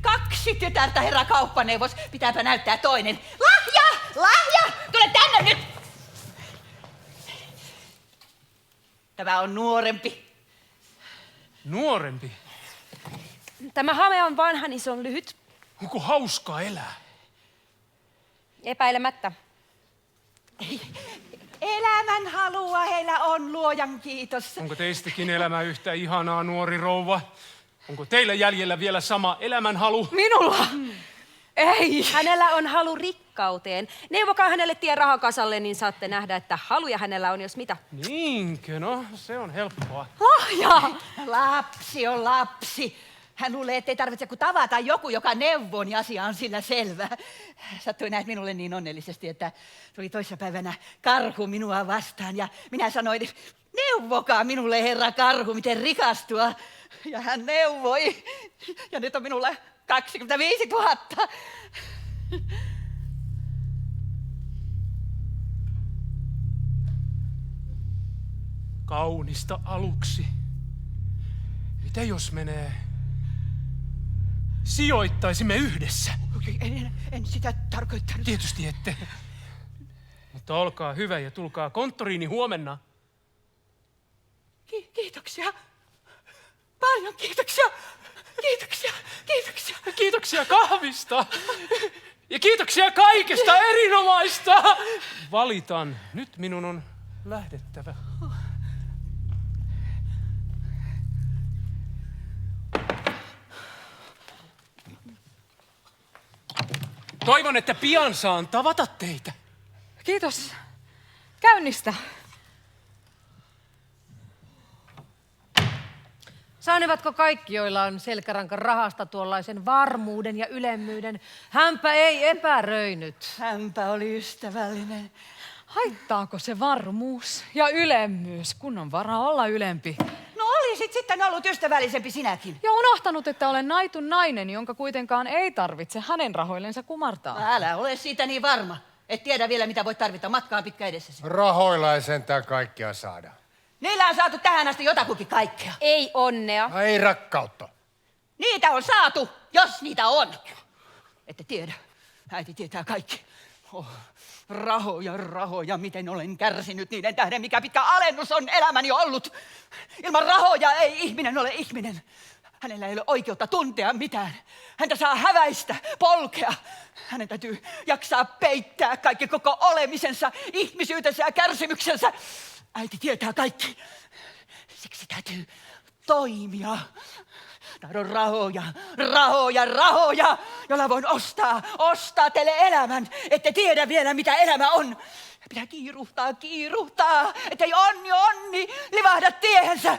2 tytärtä, herra kauppaneuvos. Pitääpä näyttää toinen. Lahja! Lahja! Tule tänne nyt! Tämä on nuorempi. Nuorempi. Tämä hame on vanha, niin se on lyhyt. Onko hauskaa elää? Epäilemättä. Elämän halua heillä on, luojan kiitos. Onko teistäkin elämä yhtä ihanaa, nuori rouva? Onko teillä jäljellä vielä sama elämänhalu? Minulla? Ei. Hänellä on halu rikkauteen. Neuvokaa hänelle tie rahakasalle, niin saatte nähdä, että haluja hänellä on jos mitä. Niinkö? No, se on helppoa. Lahja! Lapsi on lapsi. Hän luulee, ettei tarvitse kuin tavata joku, joka neuvoo, niin asia on sillä selvä. Sattui näet minulle niin onnellisesti, että tuli toissapäivänä karhu minua vastaan ja minä sanoin, neuvokaa minulle herra karhu, miten rikastua. Ja hän neuvoi. Ja nyt on minulla 25 000. Kaunista aluksi. Mitä jos menee? Sijoittaisimme yhdessä. En sitä tarkoittanut. Tietysti ette. Mutta olkaa hyvä ja tulkaa konttoriini huomenna. Kiitoksia. Paljon kiitoksia. Kiitoksia. Kiitoksia. Kiitoksia kahvista. Ja kiitoksia kaikesta erinomaista. Valitan. Nyt minun on lähdettävä. Toivon, että pian saan tavata teitä. Kiitos käynnistä. Saanevatko kaikki, joilla on selkäranka rahasta tuollaisen varmuuden ja ylemmyyden? Hänpä ei epäröinyt. Hänpä oli ystävällinen. Haittaako se varmuus ja ylemmyys, kun on varaa olla ylempi? No olisit sitten ollut ystävällisempi sinäkin. Ja unohtanut, että olen naitun nainen, jonka kuitenkaan ei tarvitse hänen rahoillensa kumartaa. Älä ole siitä niin varma. Et tiedä vielä, mitä voit tarvita. Matkaa pitkä edessäsi. Rahoilla ei sentään kaikkea saada. Niillä on saatu tähän asti jotakukin kaikkea. Ei onnea. Ei rakkautta. Niitä on saatu, jos niitä on. Ette tiedä. Äiti tietää kaikki. Oh, rahoja, miten olen kärsinyt niiden tähden, mikä pitkä alennus on elämäni ollut. Ilman rahoja ei ihminen ole ihminen. Hänellä ei ole oikeutta tuntea mitään. Häntä saa häväistä, polkea. Hänen täytyy jaksaa peittää kaikki koko olemisensa, ihmisyytensä ja kärsimyksensä. Äiti tietää kaikki. Siksi täytyy toimia. Tahdon rahoja, jolla voin ostaa teille elämän. Ette tiedä vielä, mitä elämä on. Pitää kiiruhtaa, ettei onni livahda tiehensä.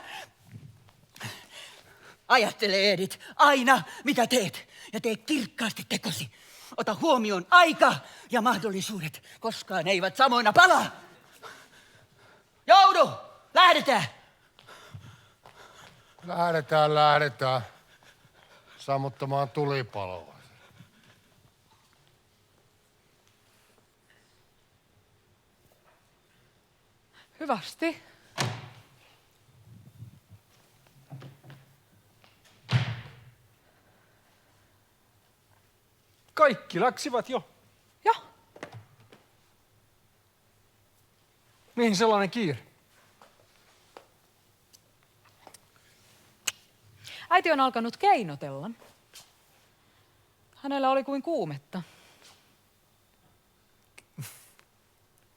Ajattele, Edith, aina mitä teet. Ja tee kirkkaasti tekosi. Ota huomioon aika ja mahdollisuudet. Koskaan eivät samoina pala. Joudu! Lähdetään! Lähdetään. Sammuttamaan tulipaloa. Hyvästi. Kaikki läksivät jo. Ja, Mihin sellainen kiire? äiti on alkanut keinotella. Hänellä oli kuin kuumetta.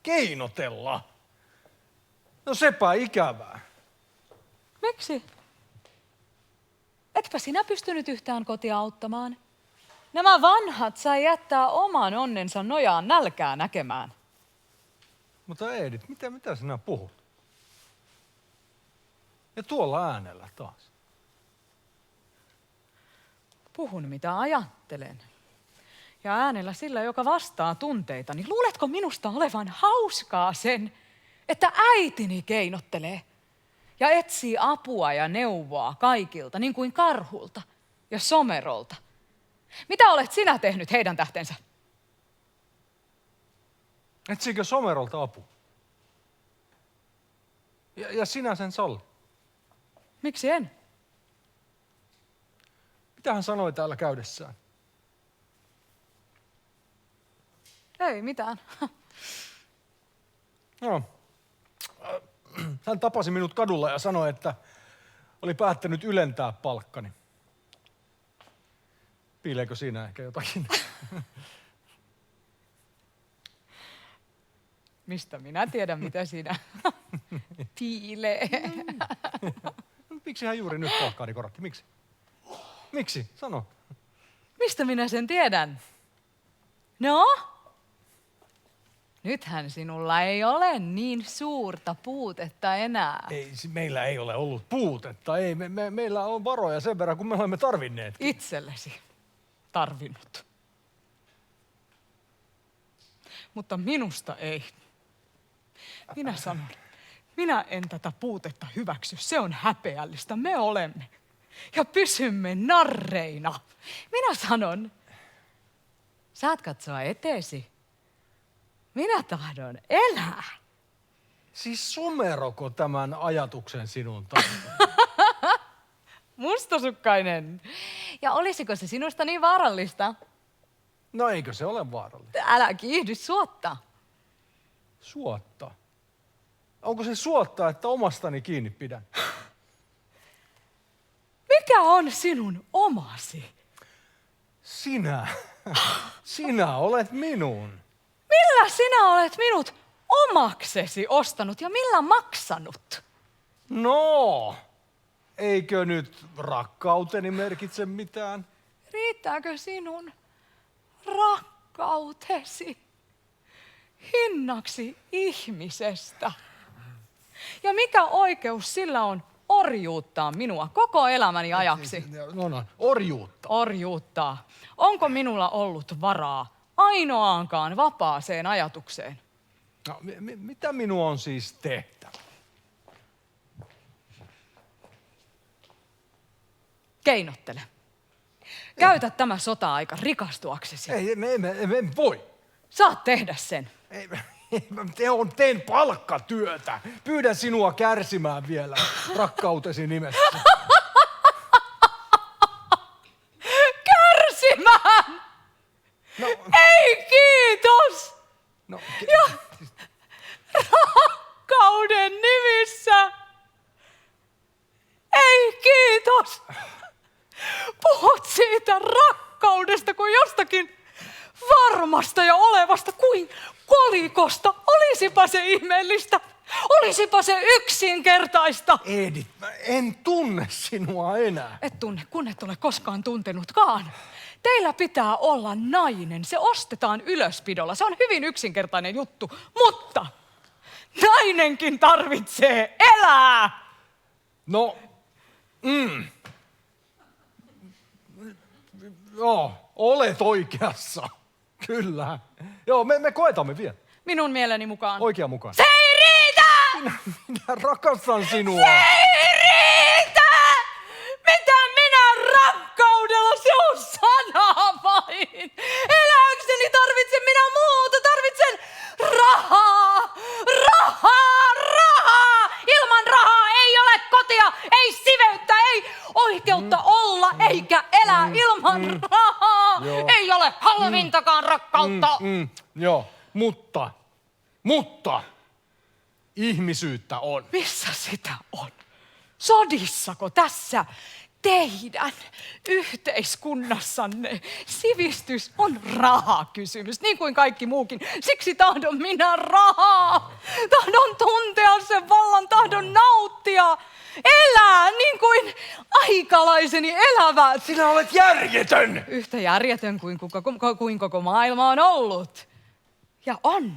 Keinotella? No sepä ikävää. Miksi? Etpä sinä pystynyt yhtään kotia auttamaan. Nämä vanhat sai jättää oman onnensa nojaan nälkää näkemään. Mutta Edith, mitä sinä puhut? Ja tuolla äänellä taas. Puhun mitä ajattelen. Ja äänellä sillä, joka vastaa tunteitani. Luuletko minusta olevan hauskaa sen, että äitini keinottelee ja etsii apua ja neuvoa kaikilta, niin kuin Karhulta ja Somerolta? Mitä olet sinä tehnyt heidän tähtensä? Etsikö Somerolta apu? Ja sinä sen salli. Miksi en? Mitä hän sanoi täällä käydessään? Ei mitään. No. Hän tapasi minut kadulla ja sanoi, että oli päättänyt ylentää palkkani. Piileekö siinä ehkä jotakin? Mistä minä tiedän, mitä siinä piilee? Miksi hän juuri nyt palkkaani korotti? Miksi? Miksi? Sano. Mistä minä sen tiedän? No? Nythän sinulla ei ole niin suurta puutetta enää. Ei, meillä ei ole ollut puutetta. Ei, meillä on varoja sen verran, kun me olemme tarvinneet. Itsellesi tarvinnut. Mutta minusta ei. Minä sanon, minä en tätä puutetta hyväksy. Se on häpeällistä. Me olemme. Ja pysymme narreina. Minä sanon, saat katsoa eteesi. Minä tahdon elää. Siis Someroko tämän ajatuksen sinun takia? Mustasukkainen. Ja olisiko se sinusta niin vaarallista? No eikö se ole vaarallista? Älä kiihdy suotta. Suotta? Onko se suotta, että omastani kiinni pidän? Mikä on sinun omasi? Sinä. Sinä olet minun. Millä sinä olet minut omaksesi ostanut ja millä maksanut? No, eikö nyt rakkauteni merkitse mitään? Riittääkö sinun rakkautesi hinnaksi ihmisestä? Ja mikä oikeus sillä on orjuuttaa minua koko elämäni ajaksi? No, orjuutta. Orjuuttaa. Onko minulla ollut varaa ainoaankaan vapaaseen ajatukseen? No, mitä minun on siis tehtävä? Keinottele. Käytä tämä sota-aika rikastuaksesi. Ei, en voi. Saat tehdä sen. Teen palkkatyötä. Pyydän sinua kärsimään vielä rakkautesi nimessä. Kärsimään! No, Ei kiitos! no, Ja rakkauden nimissä! Ei kiitos! Puhut siitä rakkaudesta kuin jostakin varmasta ja olevasta kuin kolikosta. Olisipa se ihmeellistä. Olisipa se yksinkertaista. Edith, mä en tunne sinua enää. Et tunne, kun et ole koskaan tuntenutkaan. Teillä pitää olla nainen. Se ostetaan ylöspidolla. Se on hyvin yksinkertainen juttu. Mutta nainenkin tarvitsee elää. No, Joo, olet oikeassa. Kyllä. Joo, me koetamme vielä. Minun mieleni mukaan. Oikea mukaan. Se ei riitä! Minä rakastan sinua. Ei riitä! Mitä minä rakkaudella? Se on sana vain. Eläkseni tarvitsen minä muuta. Tarvitsen rahaa. Rahaa! Rahaa! Ilman rahaa ei ole kotia, ei siveyttä, ei oikeutta olla eikä elää ilman rahaa. Joo. Ei ole halvintakaan rakkautta. Joo, mutta ihmisyyttä on. Missä sitä on? Sodissako tässä teidän yhteiskunnassanne sivistys on rahakysymys, niin kuin kaikki muukin. Siksi tahdon minä rahaa. Tahdon tuntea sen vallan, tahdon nauttia. Elää niin kuin aikalaiseni elävät. Sinä olet järjetön! Yhtä järjetön kuin koko maailma on ollut. Ja on.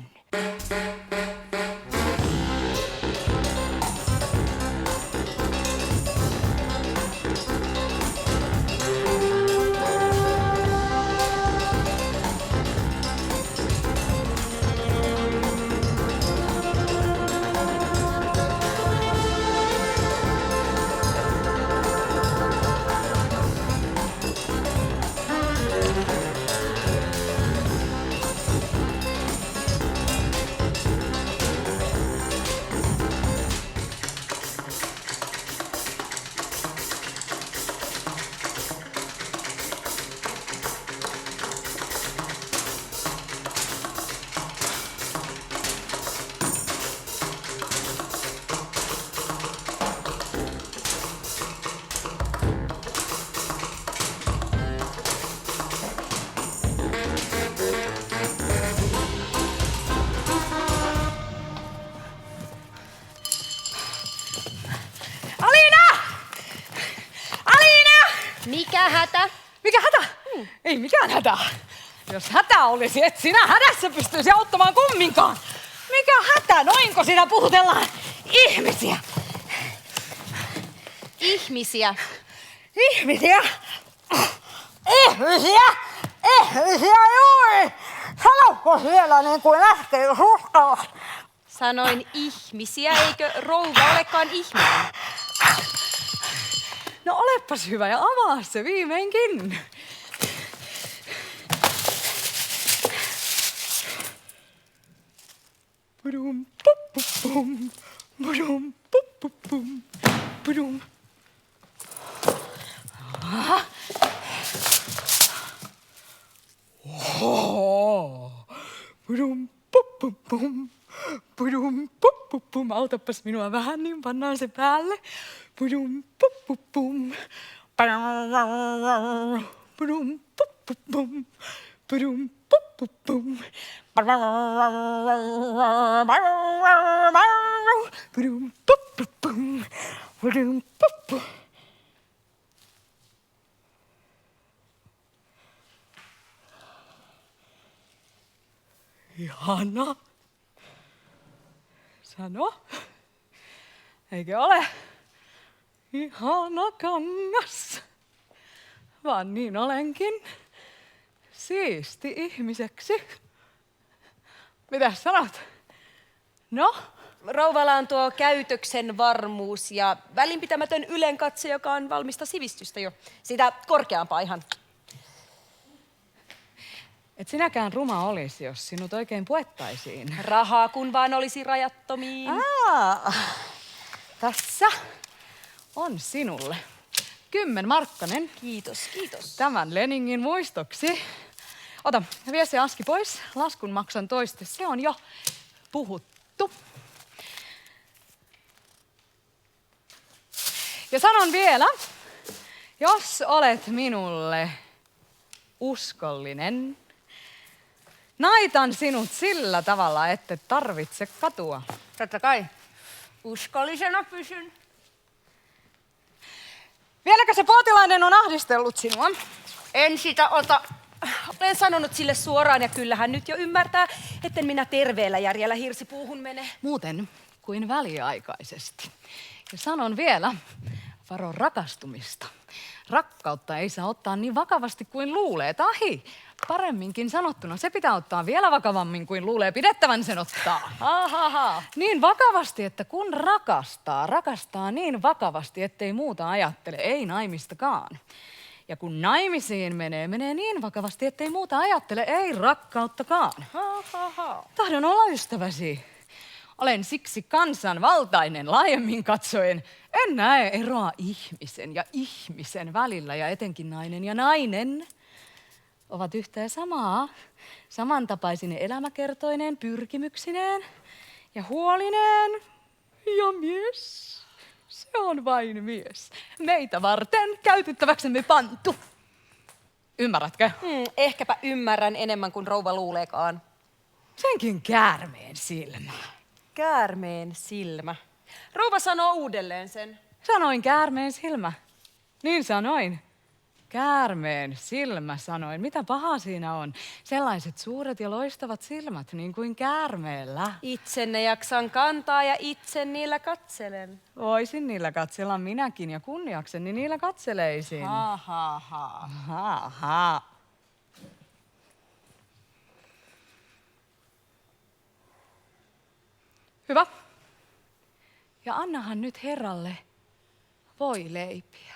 Mikä hätä? Mikä hätä? Ei mikään hätä. Jos hätä olisi, et sinä hädässä pystyisi auttamaan kumminkaan. Mikä hätä? Noinko sinä puhutellaan ihmisiä? Ihmisiä. Ihmisiä? Ihmisiä? Ihmisiä juuri! Sanoppa siellä niin kuin äsken suskalla. Sanoin ihmisiä, eikö rouva olekaan ihminen? No olepas hyvä ja avaa se viimeinkin. Pudum, pum, pudum, pum, pudum. Pudum, pum. Pudum, pum. Autapas minua vähän, niin pannaan se päälle. Pudum, pum. Pudum, pum. Pudum, pum. Pudum, pum. Pudum, pum. Ihana. Sano. Eikö ole? Ihana kangas. Vaan niin olenkin. Siisti ihmiseksi. Mitäs sanot? No? Rouvalla on tuo käytöksen varmuus ja välinpitämätön ylenkatse, joka on valmista sivistystä jo. Sitä korkeampaa ihan. Et sinäkään ruma olisi, jos sinut oikein puettaisiin. Rahaa kun vaan olisi rajattomiin. Tässä on sinulle 10 markkanen. Kiitos, kiitos. Tämän Leningin muistoksi. Ota, vie se aski pois. Laskun maksan toiste. Se on jo puhuttu. Ja sanon vielä, jos olet minulle uskollinen, naitan sinut sillä tavalla, ette tarvitse katua. Totta kai. Uskollisena pysyn. Vieläkö se potilainen on ahdistellut sinua? En sitä ota. Olen sanonut sille suoraan ja kyllähän nyt jo ymmärtää, etten minä terveellä järjellä hirsipuuhun mene. Muuten kuin väliaikaisesti. Ja sanon vielä, varo rakastumista. Rakkautta ei saa ottaa niin vakavasti kuin luulee. Paremminkin sanottuna, se pitää ottaa vielä vakavammin kuin luulee pidettävän sen ottaa. Niin vakavasti, että kun rakastaa niin vakavasti, ettei muuta ajattele, ei naimistakaan. Ja kun naimisiin menee niin vakavasti, ettei muuta ajattele, ei rakkauttakaan. Tahdon olla ystäväsi. Olen siksi kansanvaltainen laajemmin katsoen. En näe eroa ihmisen ja ihmisen välillä ja etenkin nainen ja nainen ovat yhtä ja samaa. Samantapaisine elämäkertoineen, pyrkimyksineen ja huolineen. Ja mies, se on vain mies. Meitä varten käytettäväksemme pantu. Ymmärrätkö? Ehkäpä ymmärrän enemmän kuin rouva luuleekaan. Senkin käärmeen silmä. Käärmeen silmä. Rouva sanoo uudelleen sen. Sanoin käärmeen silmä. Niin sanoin. Käärmeen silmä sanoin. Mitä pahaa siinä on? Sellaiset suuret ja loistavat silmät, niin kuin käärmeellä. Itsenne jaksan kantaa ja itse niillä katselen. Voisin niillä katsella minäkin ja kunniakseni niillä katseleisin. Ha. Hyvä. Ja annahan nyt herralle voileipiä.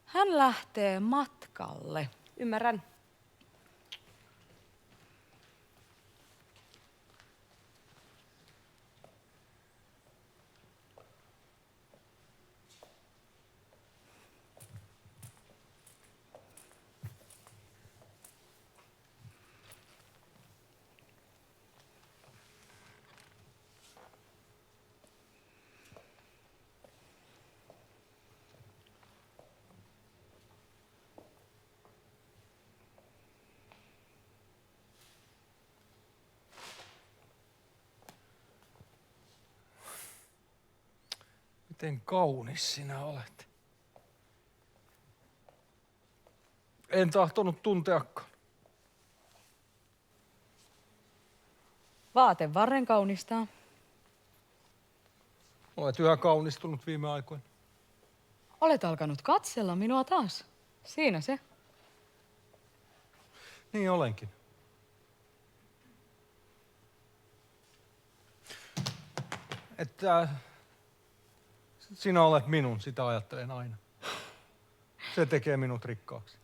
Hän lähtee matkalle. Ymmärrän. Miten kaunis sinä olet. En tahtonut tunteakaan. Vaatevarren kaunistaa. Olet yhä kaunistunut viime aikoina. Olet alkanut katsella minua taas. Siinä se. Niin olenkin. Että sinä olet minun, sitä ajattelen aina. Se tekee minut rikkaaksi.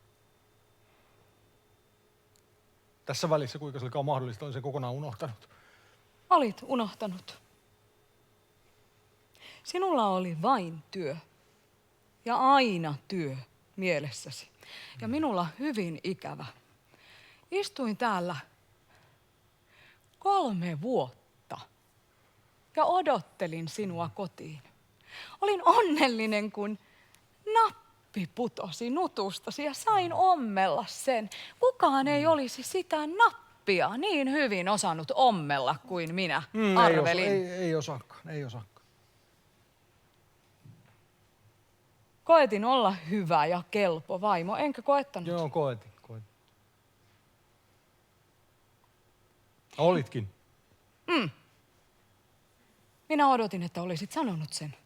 Tässä välissä, kuinka se olikaan mahdollista, olen sen kokonaan unohtanut. Olit unohtanut. Sinulla oli vain työ. Ja aina työ mielessäsi. Ja minulla hyvin ikävä. Istuin täällä 3 vuotta ja odottelin sinua kotiin. Olin onnellinen, kun nappi putosi nutustasi ja sain ommella sen. Kukaan ei olisi sitä nappia niin hyvin osannut ommella kuin minä arvelin. Ei osaakaan. Koetin olla hyvä ja kelpo vaimo, enkä koettanut. Joo, koetin. Olitkin. Minä odotin, että olisit sanonut sen.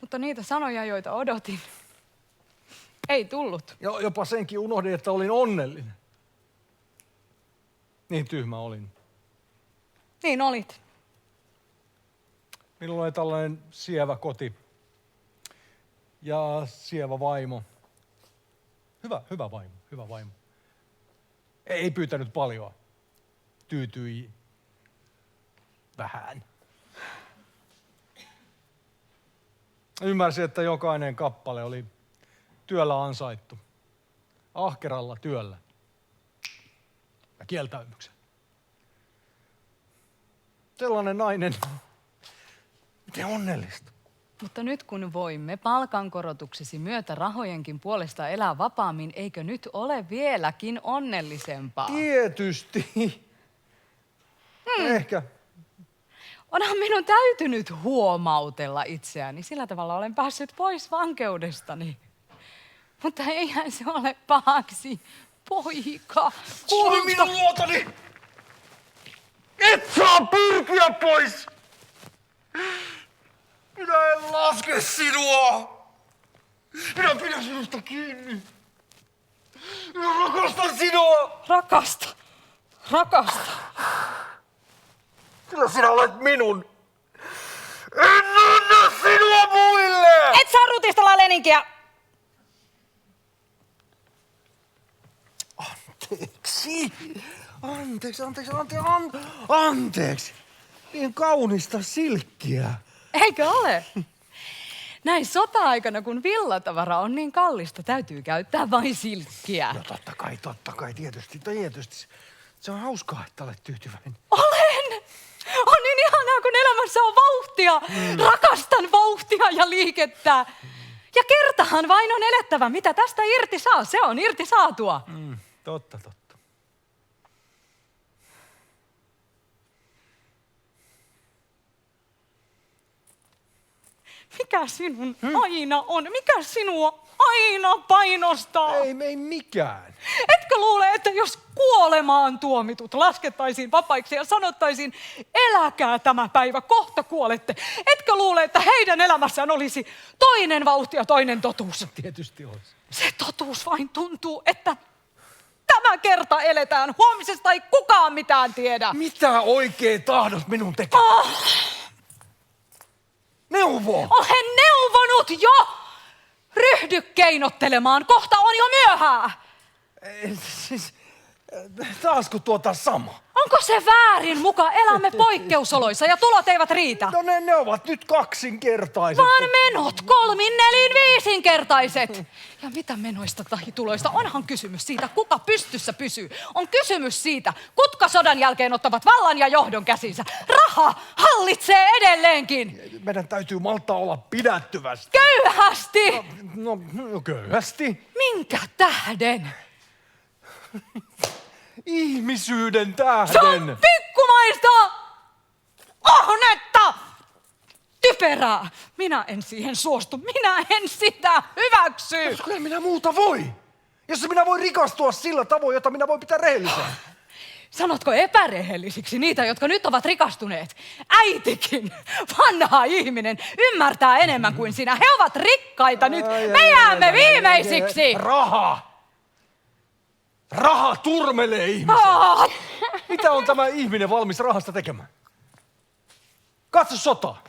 Mutta niitä sanoja, joita odotin, ei tullut. Jopa senkin unohdin, että olin onnellinen. Niin tyhmä olin. Niin olit. Minulla oli tällainen sievä koti ja sievä vaimo. Hyvä vaimo. Ei pyytänyt paljon. Tyytyi vähän. Ymmärsin, että jokainen kappale oli työllä ansaittu. Ahkeralla työllä. Ja kieltäymyksen. Sellainen nainen. Miten onnellista. Mutta nyt kun voimme palkankorotuksesi myötä rahojenkin puolesta elää vapaammin, eikö nyt ole vieläkin onnellisempaa? Tietysti. Ehkä. Onhan minun täytynyt huomautella itseäni. Sillä tavalla olen päässyt pois vankeudestani. Mutta eihän se ole pahaksi, poika. Tule minun luotani! Et saa pyrkiä pois! Minä en laske sinua! Minä pidän sinusta kiinni! Minä rakastan sinua! Rakasta. Kyllä sinä olet minun. En anna sinua muille! Et saa rutistella leninkiä. Anteeksi. Niin kaunista silkkiä. Eikö ole? Näin sota-aikana, kun villatavara on niin kallista, täytyy käyttää vain silkkiä. No totta kai, tietysti. Se on hauskaa, että olet tyytyväinen. Olen! On niin ihanaa, kun elämässä on vauhtia. Rakastan vauhtia ja liikettä. Ja kertahan vain on elettävä. Mitä tästä irti saa? Se on irti saatua. Totta. Mikä sinun aina on? Mikä sinua aina painostaa? Ei mikään. Etkö luule, että jos kuolemaan tuomitut laskettaisiin vapaiksi ja sanottaisiin, eläkää tämä päivä, kohta kuolette. Etkö luule, että heidän elämässään olisi toinen vauhti ja toinen totuus? Tietysti olisi. Se totuus vain tuntuu, että tämä kerta eletään. Huomisesta ei kukaan mitään tiedä. Mitä oikein tahdot minun tekemään? Neuvo! Olen neuvonut jo! Ryhdy keinottelemaan, kohta on jo myöhää! Siis, taasko tuota sama? Onko se väärin muka? Elämme poikkeusoloissa ja tulot eivät riitä. No ne ovat nyt kaksinkertaiset. Vaan menot 3, 4, 5-kertaiset. Ja mitä menoista tai tuloista? Onhan kysymys siitä, kuka pystyssä pysyy. On kysymys siitä, kutka sodan jälkeen ottavat vallan ja johdon käsinsä. Raha hallitsee edelleenkin. Meidän täytyy malttaa olla pidättyvästi. Köyhästi! No köyhästi. Minkä tähden? Ihmisyyden Se on tähden. pikkumaista! Ahnetta! Typerää! Minä en siihen suostu. Minä en sitä hyväksy! Kyllä minä muuta voi. Jos minä voin rikastua sillä tavoin, jota minä voin pitää rehellisenä. Sanotko epärehellisiksi niitä, jotka nyt ovat rikastuneet? Äitikin, vanha ihminen, ymmärtää enemmän kuin sinä. He ovat rikkaita nyt. Me jäämme viimeisiksi! Raha turmelee ihmisen. Mitä on tämä ihminen valmis rahasta tekemään? Katso sotaa.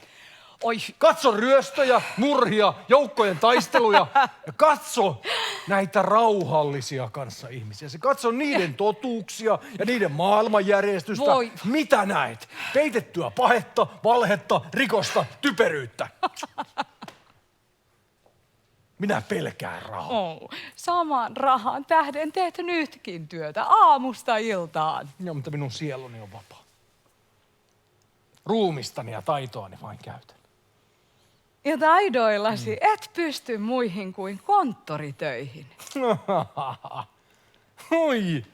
Oi, Katso ryöstöjä, murhia, joukkojen taisteluja ja katso näitä rauhallisia kanssaihmisiä. Se katso niiden totuuksia ja niiden maailmanjärjestystä. Voi. Mitä näet? Peitettyä pahetta, valhetta, rikosta, typeryyttä. Minä pelkään rahaa. saman rahan tähden teet nytkin työtä aamusta iltaan. Joo, mutta minun sieluni on vapaa. Ruumistani ja taitoani vain käytän. Ja taidoillasi et pysty muihin kuin konttoritöihin. Oi,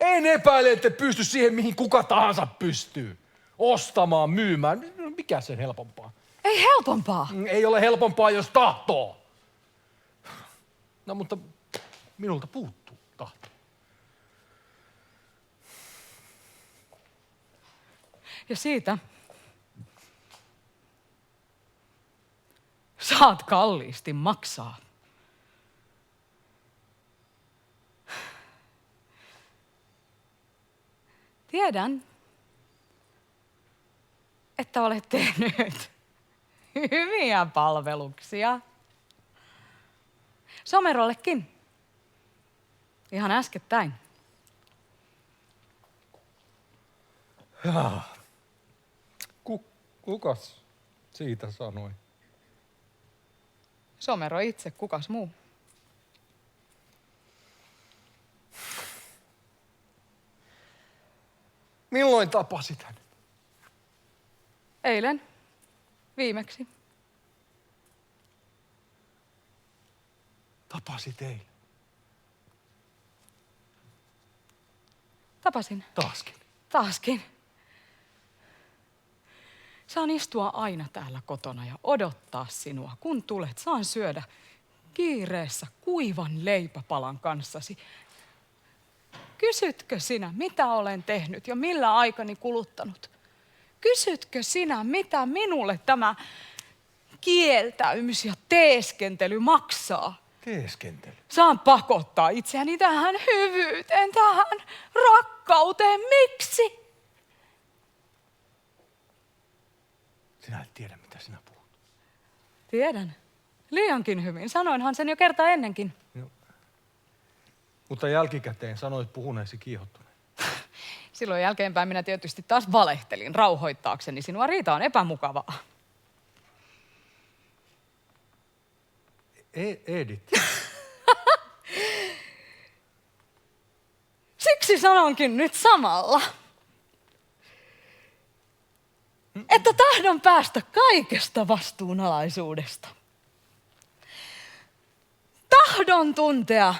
en epäile, että pysty siihen, mihin kuka tahansa pystyy. Ostamaan, myymään. Mikä sen helpompaa? Ei helpompaa. Ei ole helpompaa, jos tahtoo. No, mutta minulta puuttuu tahto. Ja siitä saat kalliisti maksaa. Tiedän, että olet tehnyt hyviä palveluksia. Somerollekin. Ihan äskettäin. Kukas siitä sanoi? Somero itse, kukas muu? Milloin tapasit hänet? Eilen. Viimeksi. Tapasit eilen. Tapasin. Taaskin. Saan istua aina täällä kotona ja odottaa sinua. Kun tulet, saan syödä kiireessä kuivan leipäpalan kanssasi. Kysytkö sinä, mitä olen tehnyt ja millä aikani kuluttanut? Kysytkö sinä, mitä minulle tämä kieltäymys ja teeskentely maksaa? Teeskentele. Saan pakottaa itseäni tähän hyvyyteen, tähän rakkauteen. Miksi? Sinä et tiedä, mitä sinä puhut. Tiedän. Liiankin hyvin. Sanoinhan sen jo kerta ennenkin. Mutta jälkikäteen sanoit puhuneesi kiihottuneen. Silloin jälkeenpäin minä tietysti taas valehtelin rauhoittaakseni sinua. Riita on epämukavaa. Edith. Siksi sanonkin nyt samalla, että tahdon päästä kaikesta vastuunalaisuudesta. Tahdon tuntea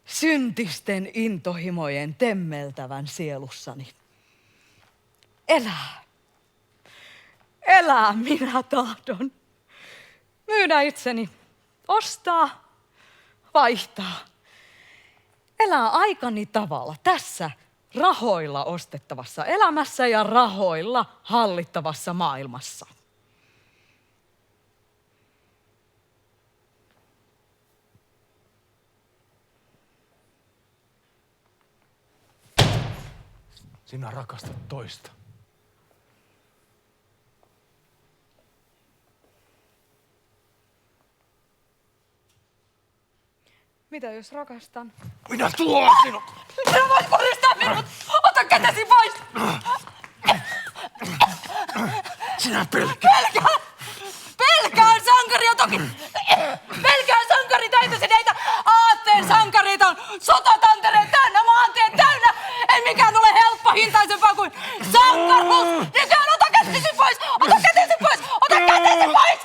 syntisten intohimojen temmeltävän sielussani. Elää. Elää minä tahdon. Myydä itseni. Ostaa. Vaihtaa. Elää aikani tavalla tässä rahoilla ostettavassa elämässä ja rahoilla hallittavassa maailmassa. Sinä rakastat toista. Mitä jos rakastan? Minä tuon sinut! Sinä voit koristaa minut! Ota kätesi pois! Sinä pelkää! Pelkään sankaria toki! Pelkään sankaritöitä, näitä aatteen sankareita! Sotatantereet täynnä, maanteet täynnä! Ei mikään ole helppohintaisempaa kuin sankaruus! Nykyään ota kätesi pois! Ota kätesi pois! Ota kätesi pois!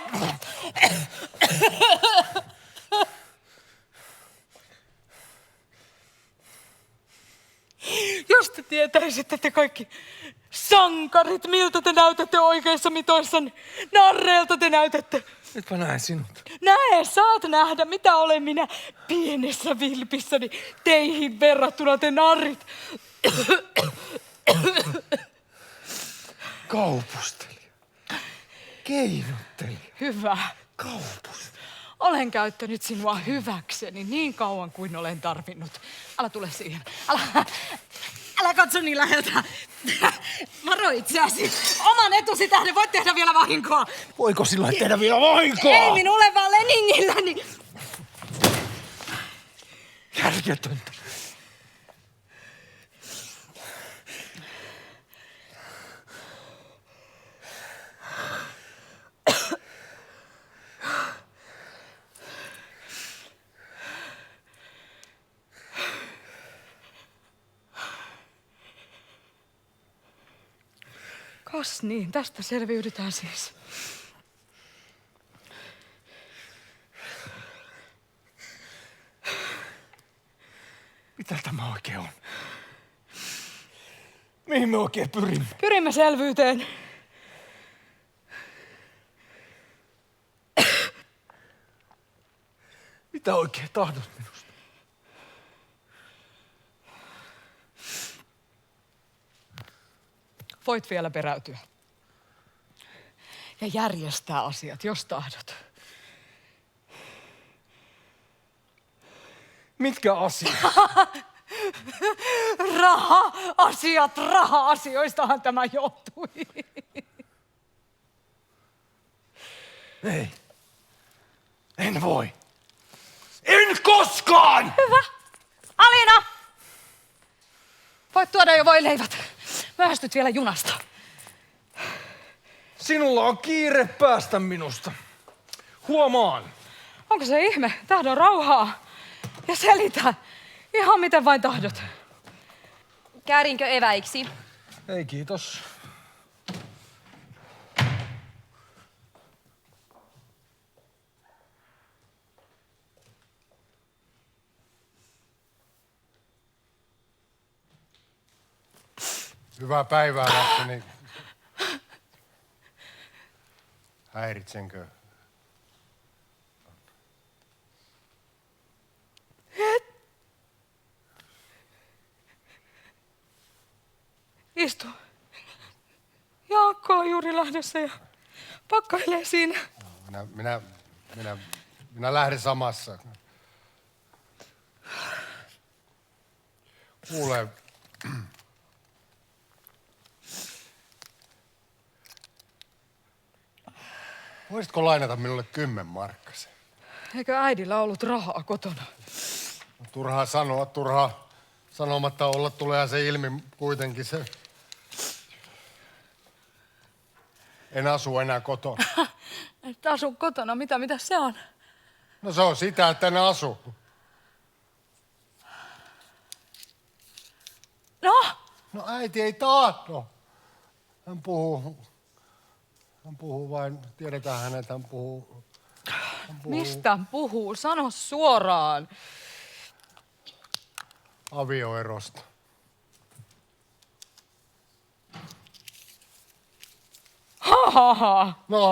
Jos te tietäisitte te kaikki sankarit, miltä te näytätte oikeissa mitoissanne, narreilta te näytätte. Nytpä näen sinut. Näe, saat nähdä, mitä olen minä pienessä vilpissäni teihin verrattuna te narrit. Kaupustelija. Keinottelija. Hyvä. Kaupustelija. Olen käyttänyt sinua hyväkseni niin kauan kuin olen tarvinnut. Älä tule siihen. Älä katso niin läheltä. Varo itseäsi. Oman etusi tähden voit tehdä vielä vahinkoa. Voiko sinulle tehdä vielä vahinkoa? Ei minulle, vaan Leningilläni. Järjetöntä. Kas niin, tästä selviydytään siis. Mitä tämä oikein on? Mihin me oikein pyrimme? Pyrimme selvyyteen. Mitä oikein tahdot minusta? Voit vielä peräytyä. Ja järjestää asiat, jos tahdot. Mitkä asiat? Raha-asiat, raha-asioistahan tämä johtui. Ei. En voi. En koskaan! Hyvä. Alina! Voit tuoda jo voileivät. Myöhästyt vielä junasta. Sinulla on kiire päästä minusta. Huomaan. Onko se ihme? Tahdon rauhaa. Ja selitä. Ihan miten vain tahdot. Käärinkö eväiksi? Ei kiitos. Hyvää päivää, lapseni. Häiritsenkö? Istu. Jaakko on juuri lähdössä ja pakkailee siinä. Minä lähden samassa. Kuule. Voisitko lainata minulle 10 markkasen? Eikö äidillä ollut rahaa kotona? Turhaa sanoa, turhaa sanomatta olla, tulee se ilmi kuitenkin se. En asu enää kotona. Et asu kotona, mitä se on? No se on sitä, että en asu. No? No äiti ei tahdo. Hän puhuu vain, tiedetään hänet, hän puhuu. Mistä puhuu? Sano suoraan. Avioerosta. Ha. No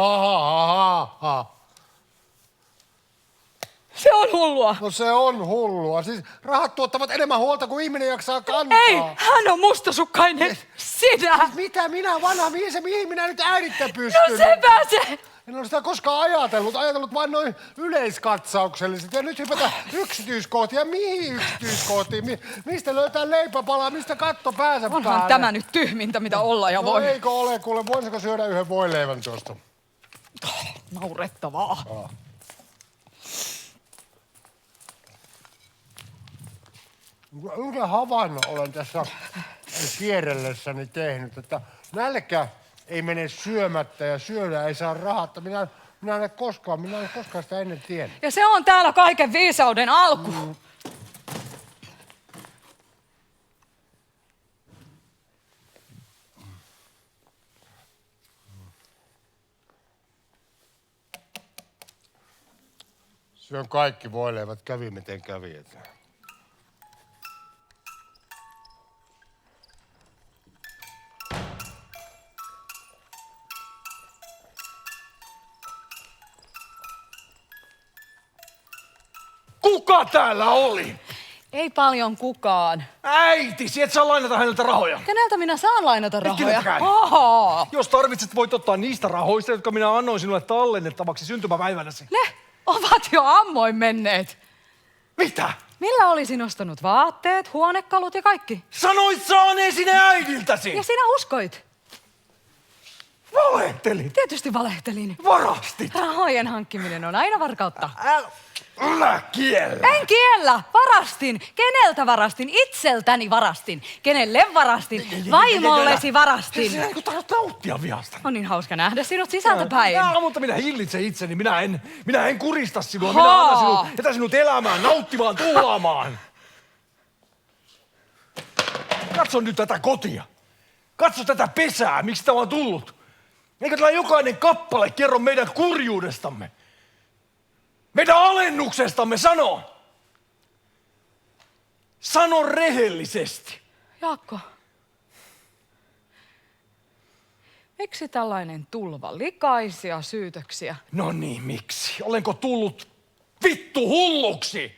ha. Se on hullua. No se on hullua. Siis rahat tuottavat enemmän huolta kuin ihminen jaksaa kantaa. Ei, hän on mustasukkainen. Sinä. Mitä minä, vanha mies, mihin minä nyt äänittä pystyn? No sepä se. En ole sitä koskaan ajatellut vain noin yleiskatsauksellisesti. Ja nyt hypätä yksityiskohtia. Mihin yksityiskohtiin? Mistä löytää leipäpalaa, mistä katto päänsä Onhan päälle? tämä nyt tyhmintä, mitä olla ja No voi. eikö ole, kuule, voisiko syödä yhden voileivän tuosta? Naurettavaa. Yhden havainnon olen tässä kierrellessäni tehnyt, että nälkä ei mene syömättä ja syödä ei saa rahatta. Minä en ole koskaan sitä ennen tiennyt. Ja se on täällä kaiken viisauden alku. Syön kaikki voileivät, kävi miten kävi. Kuka täällä oli? Ei paljon kukaan. Äitisi, et saa lainata häneltä rahoja. Keneltä minä saan lainata rahoja? keneltäkään. Oho. Jos tarvitset, voit ottaa niistä rahoista, jotka minä annoin sinulle tallennettavaksi syntymäpäivänäsi. Ne ovat jo ammoin menneet. Mitä? Millä olisin ostanut vaatteet, huonekalut ja kaikki? Sanoit saaneesi ne äidiltäsi! Ja sinä uskoit. Valehtelit! Tietysti valehtelin. Varastit! Rahojen hankkiminen on aina varkautta. Älä kiellä! En kiellä! Varastin! Keneltä varastin? Itseltäni varastin. Kenelle varastin? Vaimollesi varastin. Sinä niin tahot nauttia vihasta. On niin hauska nähdä sinut sisältä päin. Mutta minä hillitsen itseni. Minä en kurista sinua. Minä annan jätän sinut elämään, nauttimaan, tuhlaamaan. Katso nyt tätä kotia. Katso tätä pesää, miksi tämä on tullut. Eikö tämä jokainen kappale kerro meidän kurjuudestamme? Meidän alennuksestamme sano. Sano rehellisesti. Jaakko. Miksi tällainen tulva? Likaisia syytöksiä. No niin, miksi? Olenko tullut vittu hulluksi?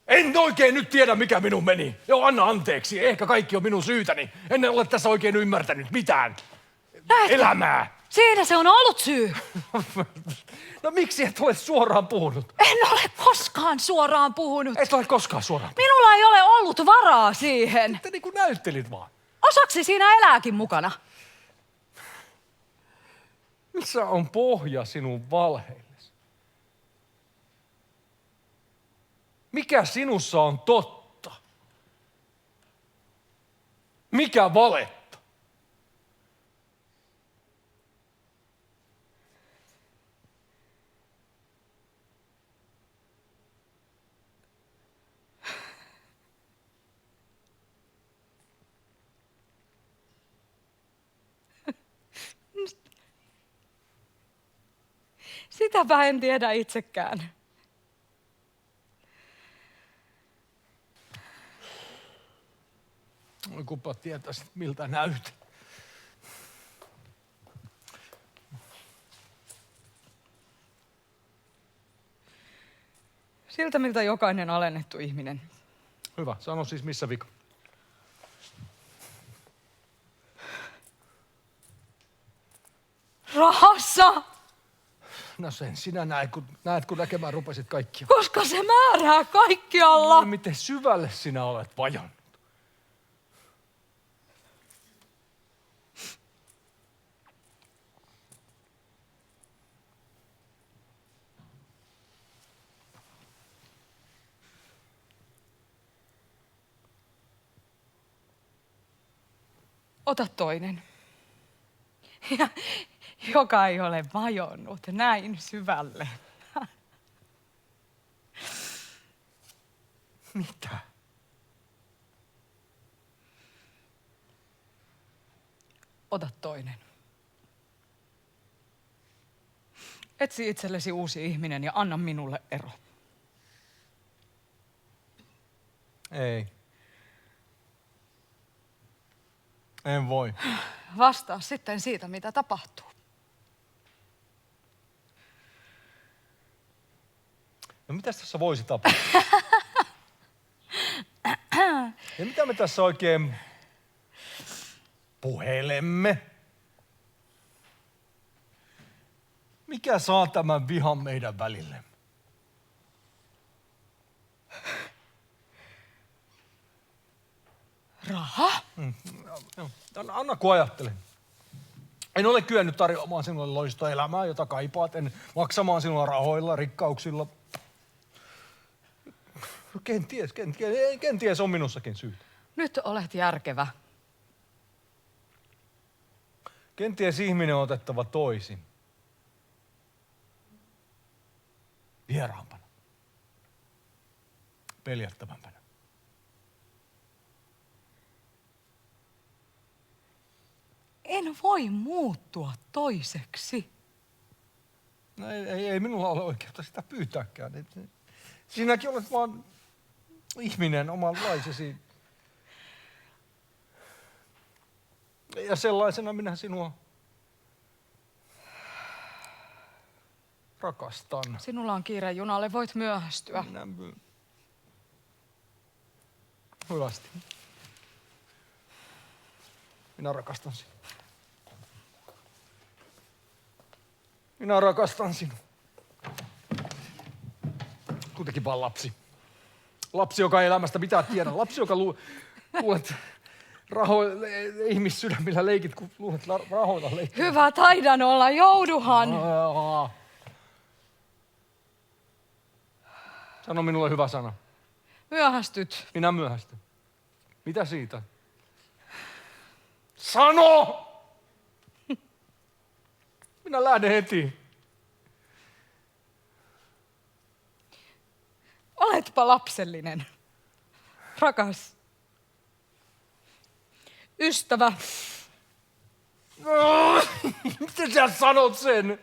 En oikein nyt tiedä, mikä minun meni. Joo, anna anteeksi. Ehkä kaikki on minun syytäni. En ole tässä oikein ymmärtänyt mitään. Näetkö? Elämää. Siinä se on ollut syy. No miksi et ole suoraan puhunut? En ole koskaan suoraan puhunut. Et ole koskaan suoraan puhunut. Minulla ei ole ollut varaa siihen. Te niin kuin näyttelit vaan. Osaksi siinä elääkin mukana. Missä on pohja sinun valheillesi? Mikä sinussa on totta? Mikä valetta? Sitäpä en tiedä itsekään. Oi kunpa tietäisit, miltä näytät. Siltä, miltä jokainen alennettu ihminen. Hyvä, sano siis missä vika. Rahassa! No sen sinä näet, kun näkemään rupesit kaikkia. Koska se määrää kaikkialla. Miten syvälle sinä olet vajonnut. Ota toinen. Ja, joka ei ole vajonnut näin syvälle. Mitä? Ota toinen. Etsi itsellesi uusi ihminen ja anna minulle ero. Ei. En voi. Vastaa sitten siitä, mitä tapahtuu. No mitäs tässä voisi tapahtua? Ja mitä me tässä oikein puhelemme? Mikä saa tämän vihan meidän välille? Raha? Anna kun ajattelen. En ole kyennyt tarjoamaan sinulle loistoelämää, jota kaipaat. En maksamaan sinua rahoilla, rikkauksilla. Kenties on minussakin syytä. Nyt olet järkevä. Kenties ihminen on otettava toisin. Vieraampana. Peljättävämpänä. En voi muuttua toiseksi. No ei minulla ole oikeutta sitä pyytääkään. Sinäkin olet vaan ihminen omanlaisesi. Ja sellaisena minä sinua rakastan. Sinulla on kiire junalle, voit myöhästyä. Hyvästi. Minä rakastan sinua. Minä rakastan sinua. Kuitenkin vaan lapsi. Lapsi, joka ei elämästä mitään tiedä. Lapsi, joka luulet ihmissydämillä leikit, kun luulet rahoilla leikit. Hyvä, taidan olla, jouduhan. Sano minulle hyvä sana. Myöhästyt. Minä myöhästyn. Mitä siitä? Sano! Minä lähden heti. Oletpa lapsellinen. Rakas. Ystävä. Miten sä sanot sen?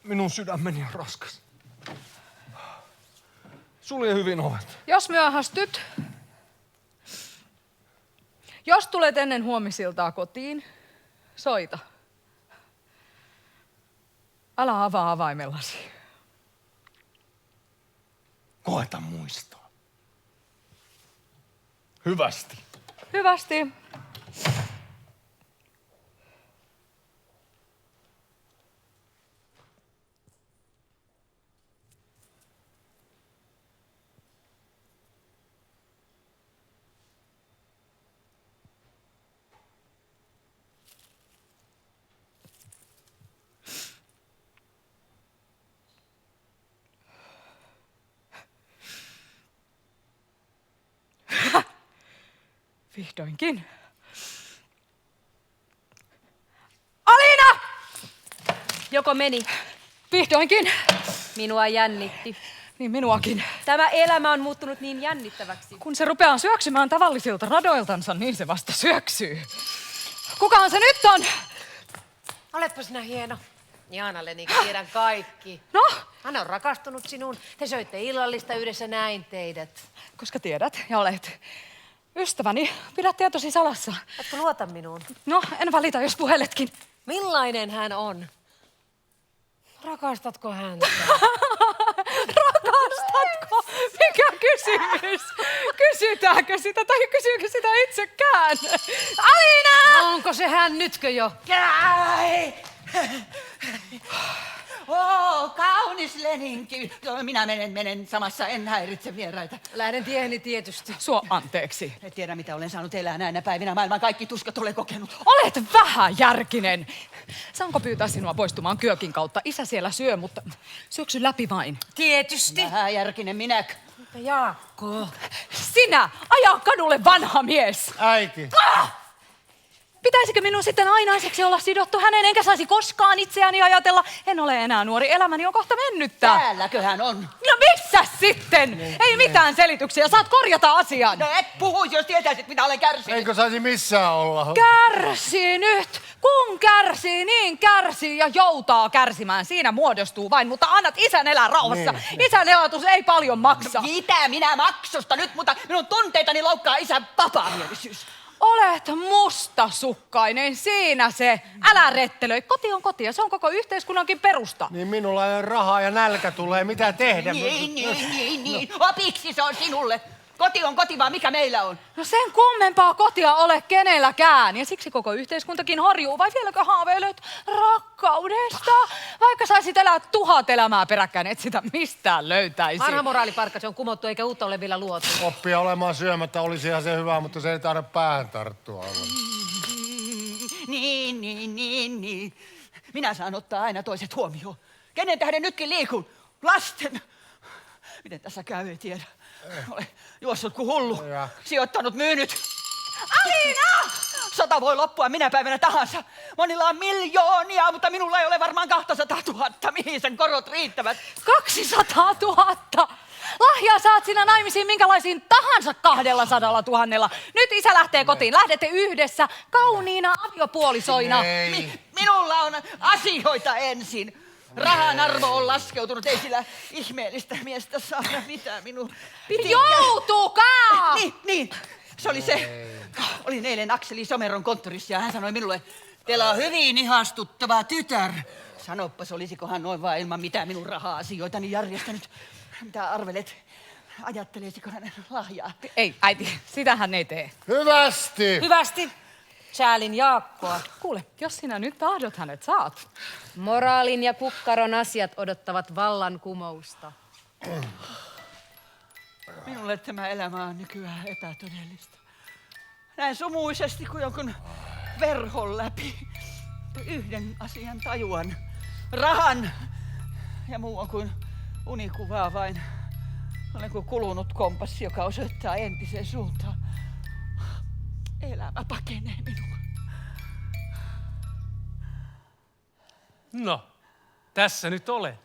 Minun sydämeni on raskas. Sulje hyvin ovet. Jos myöhästyt, jos tulet ennen huomisiltaa kotiin, soita. Älä avaa avaimellasi. Koeta muistaa. Hyvästi. Hyvästi. Vihdoinkin. Aliina! Joko meni? Vihdoinkin. Minua jännitti. Niin minuakin. Tämä elämä on muuttunut niin jännittäväksi. Kun se rupeaa syöksymään tavallisilta radoiltansa, niin se vasta syöksyy. Kukahan se nyt on? Oletpa sinä hieno. Jaana Leninki, tiedän kaikki. No? Hän on rakastunut sinuun. Te söitte illallista yhdessä, näin teidät. Koska tiedät ja olet ystäväni, pidä tietosi salassa. Etkö luota minuun? No, en valita, jos puheletkin. Millainen hän on? Rakastatko häntä? Rakastatko? Mikä kysymys? Kysytäänkö sitä tai kysyykö sitä itsekään? Aliina! Onko se hän nytkö jo? Kaunis Leninki. Minä menen samassa, en häiritse vieraita. Lähden tieheni tietysti. Suo anteeksi. En tiedä, mitä olen saanut elää näinä päivinä. Maailman kaikki tuskat olen kokenut. Olet vähäjärkinen. Saanko pyytää sinua poistumaan kyökin kautta? Isä siellä syö, mutta syöksy läpi vain. Tietysti. Vähäjärkinen minäkö? Jaakko. Sinä ajaa kadulle, vanha mies! Äiti. Pitäisikö minun sitten ainaiseksi olla sidottu häneen, enkä saisi koskaan itseäni ajatella? En ole enää nuori, elämäni on kohta mennyttä. Täälläköhän on. No missä sitten? Ei mitään selityksiä, saat korjata asian. No et puhuisi, jos tietäisit, mitä olen kärsinyt. Eikö saisi missään olla? Kärsii nyt! Kun kärsii, niin kärsii ja joutaa kärsimään. Siinä muodostuu vain, mutta annat isän elää rauhassa. Isän elatus ei paljon maksa. Mitä minä maksusta nyt, mutta minun tunteitani loukkaa isän vapaamielisyys. Olet mustasukkainen, siinä se. Älä rettelöi. Koti on koti ja se on koko yhteiskunnankin perusta. Niin minulla ei ole rahaa ja nälkä tulee. Mitä tehdä? Niin. Opiksi se on sinulle. Koti on koti, vaan mikä meillä on? No sen kummempaa kotia ole kenelläkään. Ja siksi koko yhteiskuntakin horjuu. Vai vieläkö haaveilet rakkaudesta? Vaikka saisit elää 1000 elämää peräkkäin, et sitä mistään löytäisi. Vanha moraaliparkka, se on kumottu eikä uutta ole vielä luotu. Oppia olemaan syömättä olisi ihan se hyvä, mutta se ei taida päähän tarttua. Niin. Minä saan ottaa aina toiset huomioon. Kenen tähden nytkin liikun? Lasten. Miten tässä käy, ei tiedä. Olen juossut kuin hullu. Sijoittanut, myynyt. Alina! Sota voi loppua minä päivänä tahansa. Monilla on miljoonia, mutta minulla ei ole varmaan 200 000. Mihin sen korot riittävät? 200 000! Lahjaa saat sinä naimisiin minkälaisiin tahansa 200 000. Nyt isä lähtee kotiin. Lähdette yhdessä kauniina aviopuolisoina. Minulla on asioita ensin. Rahan arvo on laskeutunut, ei sillä ihmeellistä miestä saada mitään minun piti. Joutukaa! Niin. Se oli se. Olin eilen Akseli Someron konttorissa ja hän sanoi minulle, teillä on hyvin ihastuttava tytär. Sanoppas, olisikohan noin vaan ilman mitään minun raha-asioitani järjestänyt. Mitä arvelet? Ajatteleisiko hänen lahjaa? Ei, äiti, sitä hän ei tee. Hyvästi! Hyvästi. Säälin Jaakkoa. Kuule, jos sinä nyt tahdot, hänet saat. Moraalin ja kukkaron asiat odottavat vallankumousta. Minulle tämä elämä on nykyään epätodellista. Näin sumuisesti kuin jonkun verhon läpi. Yhden asian tajuan. Rahan. Ja muu on kuin unikuvaa vain. Olen kuin kulunut kompassi, joka osoittaa entiseen suuntaan. Elämä pakenee minua. No, tässä nyt olen.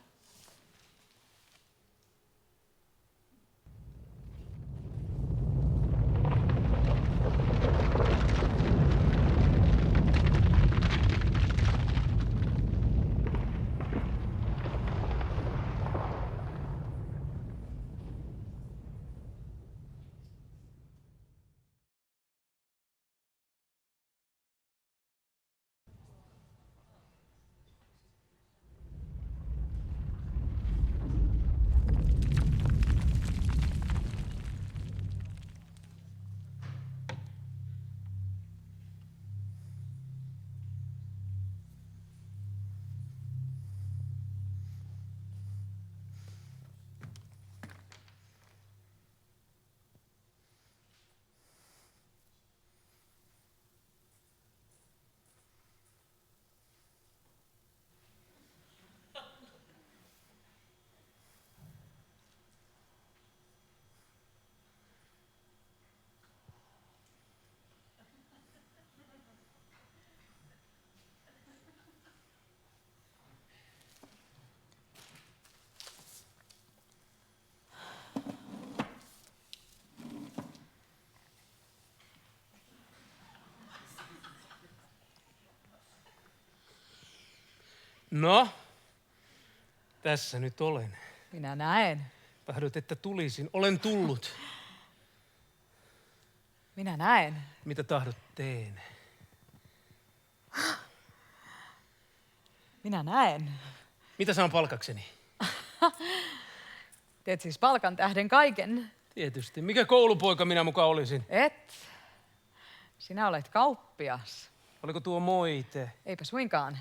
No, tässä nyt olen. Minä näen. Tahdot, että tulisin. Olen tullut. Minä näen. Mitä tahdot, teen. Minä näen. Mitä saan palkakseni? Teet siis palkan tähden kaiken. Tietysti. Mikä koulupoika minä mukaan olisin? Et. Sinä olet kauppias. Oliko tuo moite? Eipä suinkaan.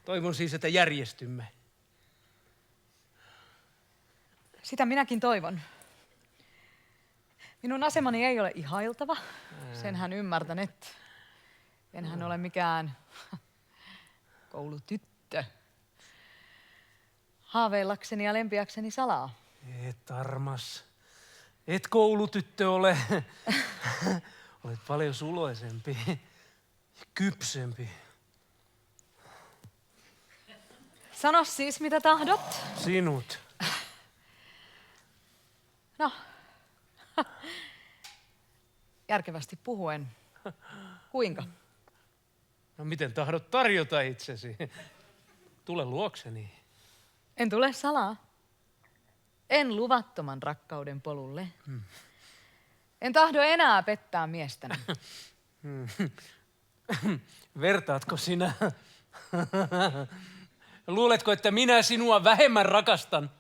Toivon siis, että järjestymme. Sitä minäkin toivon. Minun asemani ei ole ihailtava. Senhän ymmärtänet. Enhän ole mikään koulutyttö. Haaveillakseni ja lempiäkseni salaa. Et armas. Et koulutyttö ole. Olet paljon suloisempi ja kypsempi. Sano siis, mitä tahdot. Sinut. No, järkevästi puhuen. Kuinka? No miten tahdot tarjota itsesi? Tule luokseni. En tule salaa. En luvattoman rakkauden polulle. En tahdo enää pettää miestäni. Vertaatko sinä? Luuletko, että minä sinua vähemmän rakastan?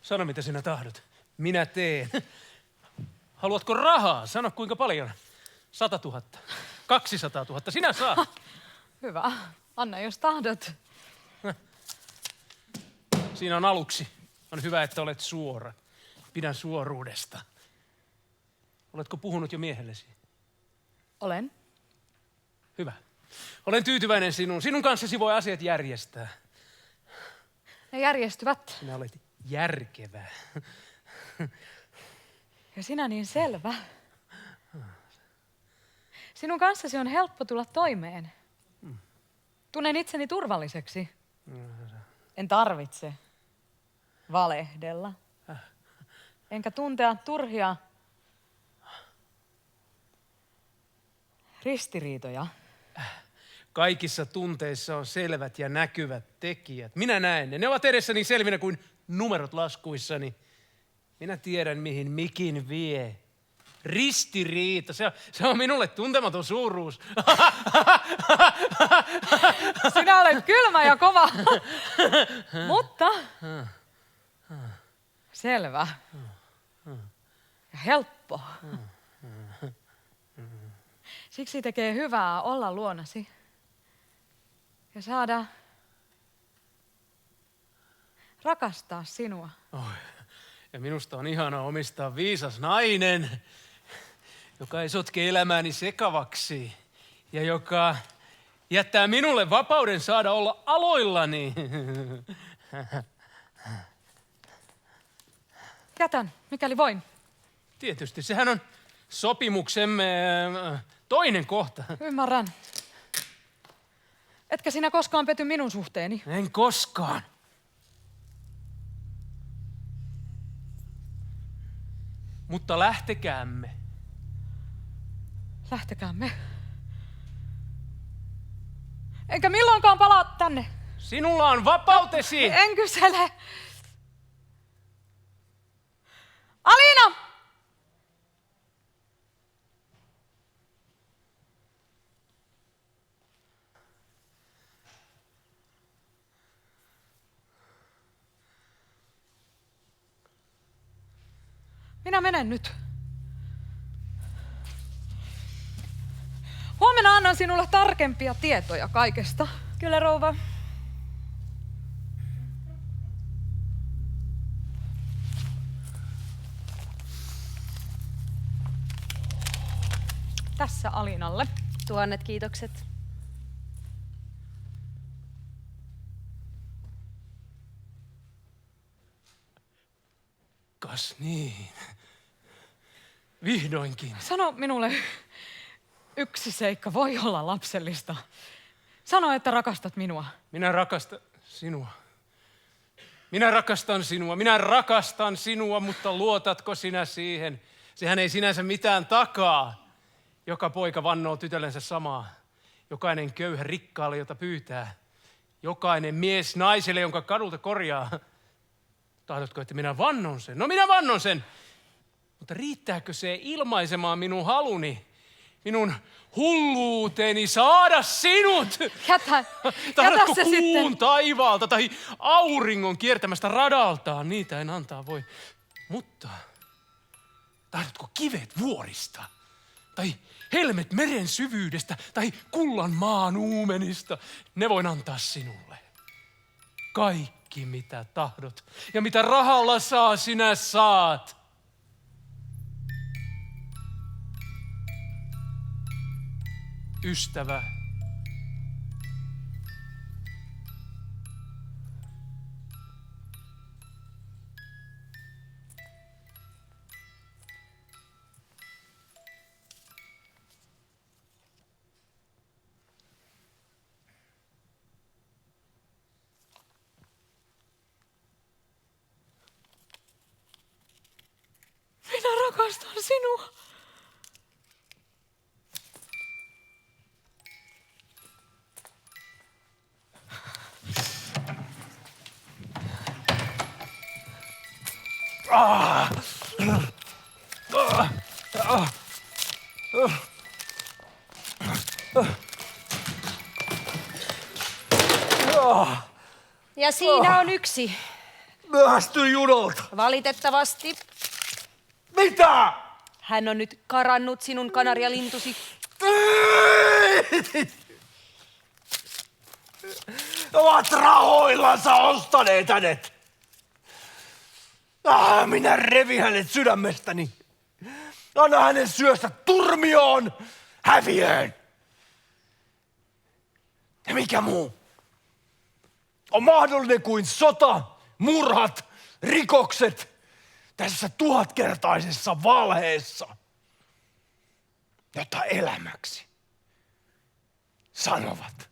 Sano, mitä sinä tahdot. Minä teen. Haluatko rahaa? Sano, kuinka paljon. 100 000. 200 000. Sinä saa. Hyvä. Anna, jos tahdot. Siinä on aluksi. On hyvä, että olet suora. Pidän suoruudesta. Oletko puhunut jo miehellesi? Olen. Hyvä. Olen tyytyväinen sinuun. Sinun kanssasi voi asiat järjestää. Ne järjestyvät. Sinä olet järkevä. Ja sinä niin selvä. Sinun kanssasi on helppo tulla toimeen. Tunnen itseni turvalliseksi. En tarvitse valehdella. Enkä tuntea turhia ristiriitoja. Kaikissa tunteissa on selvät ja näkyvät tekijät. Minä näen ne. Ne ovat edessäni selvinä kuin numerot laskuissani. Minä tiedän, mihin mikin vie. Ristiriita. Se on minulle tuntematon suuruus. Sinä olet kylmä ja kova. Mutta selvä. Ja helppo. Siksi tekee hyvää olla luonasi ja saada rakastaa sinua. Ja minusta on ihanaa omistaa viisas nainen, joka ei sotke elämääni sekavaksi ja joka jättää minulle vapauden saada olla aloillani. Jätän, mikäli voin. Tietysti, sehän on sopimuksemme toinen kohta. Ymmärrän. Etkä sinä koskaan pety minun suhteeni? En koskaan. Mutta lähtekäämme. Lähtekäämme. Enkä milloinkaan palaa tänne. Sinulla on vapautesi. En kysele. Alina! Minä menen nyt. Huomenna annan sinulle tarkempia tietoja kaikesta. Kyllä, rouva. Tässä Alinalle. 1000 kiitokset. Kas niin. Vihdoinkin. Sano minulle yksi seikka, voi olla lapsellista. Sano, että rakastat minua. Minä rakastan sinua. Minä rakastan sinua. Minä rakastan sinua, mutta luotatko sinä siihen? Sehän ei sinänsä mitään takaa. Joka poika vannoo tytöllensä samaa. Jokainen köyhä rikkaalle, jota pyytää. Jokainen mies naiselle, jonka kadulta korjaa. Tahdotko, että minä vannon sen? No minä vannon sen. Mutta riittääkö se ilmaisemaan minun haluni? minun hulluuteni saada sinut. Jätä Tahdotko se kuun sitten. taivaalta tai auringon kiertämästä radaltaan? Niitä en antaa voi. Mutta tahdotko kivet vuorista? Tai helmet meren syvyydestä? Tai kullan maan uumenista? Ne voin antaa sinulle. Kaikki mitä tahdot ja mitä rahalla saa, sinä saat. Ystävä. Minä rakastan sinua. Ja siinä on yksi. Myöhästyin junalta. Valitettavasti. Mitä? Hän on nyt karannut sinun kanarialintusi. Ovat rahoillansa ostaneet hänet. Minä revin hänet sydämestäni. Anna hänen syöstä turmioon, häviöön. Ja mikä muu? On mahdollinen kuin sota, murhat, rikokset tässä 1000-kertaisessa valheessa, jota elämäksi sanovat.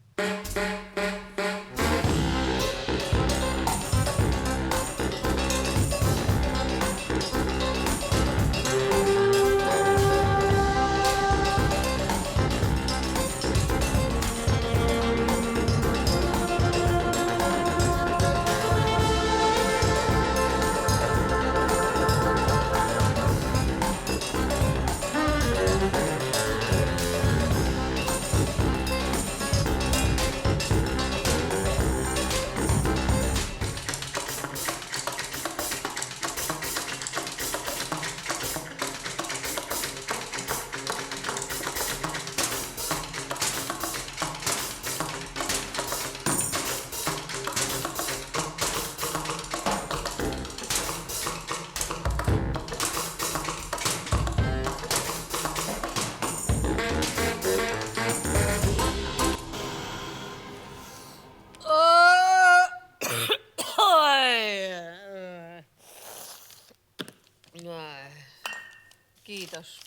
Kiitos.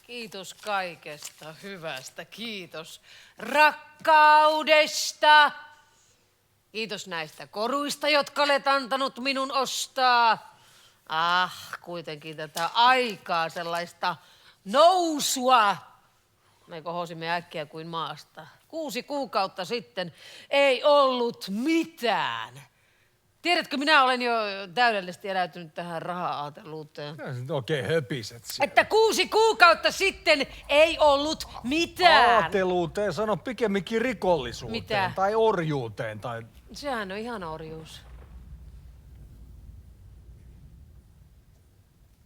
Kiitos kaikesta hyvästä. Kiitos rakkaudesta. Kiitos näistä koruista, jotka olet antanut minun ostaa. Kuitenkin tätä aikaa, sellaista nousua. Me kohosimme äkkiä kuin maasta. 6 kuukautta sitten ei ollut mitään. Tiedätkö, minä olen jo täydellisesti eläytynyt tähän raha-aateluuteen. Oikein höpiset siellä. Että 6 kuukautta sitten ei ollut mitään. Aateluuteen, sano pikemminkin rikollisuuteen. Mitä? Tai orjuuteen. Tai... Sehän on ihan orjuus.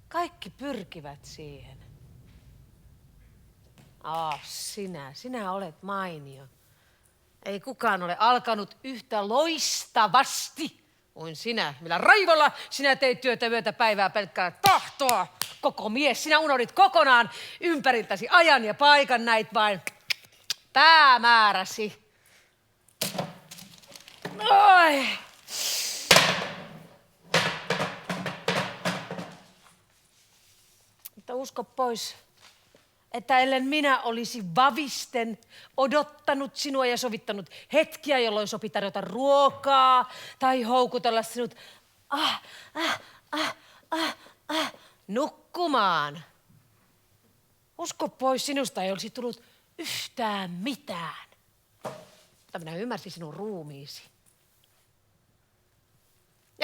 Kaikki pyrkivät siihen. Sinä olet mainio. Ei kukaan ole alkanut yhtä loistavasti kuin sinä. Millä raivolla sinä teit työtä yötä päivää pelkkää tahtoa. Koko mies, sinä unohdit kokonaan ympäriltäsi ajan ja paikan, näit vain päämääräsi. Oi. Mutta usko pois, että ellen minä olisi vavisten odottanut sinua ja sovittanut hetkiä, jolloin sopi tarjota ruokaa tai houkutella sinut nukkumaan. Usko pois, sinusta ei olisi tullut yhtään mitään. Mutta minä ymmärsin sinun ruumiisi.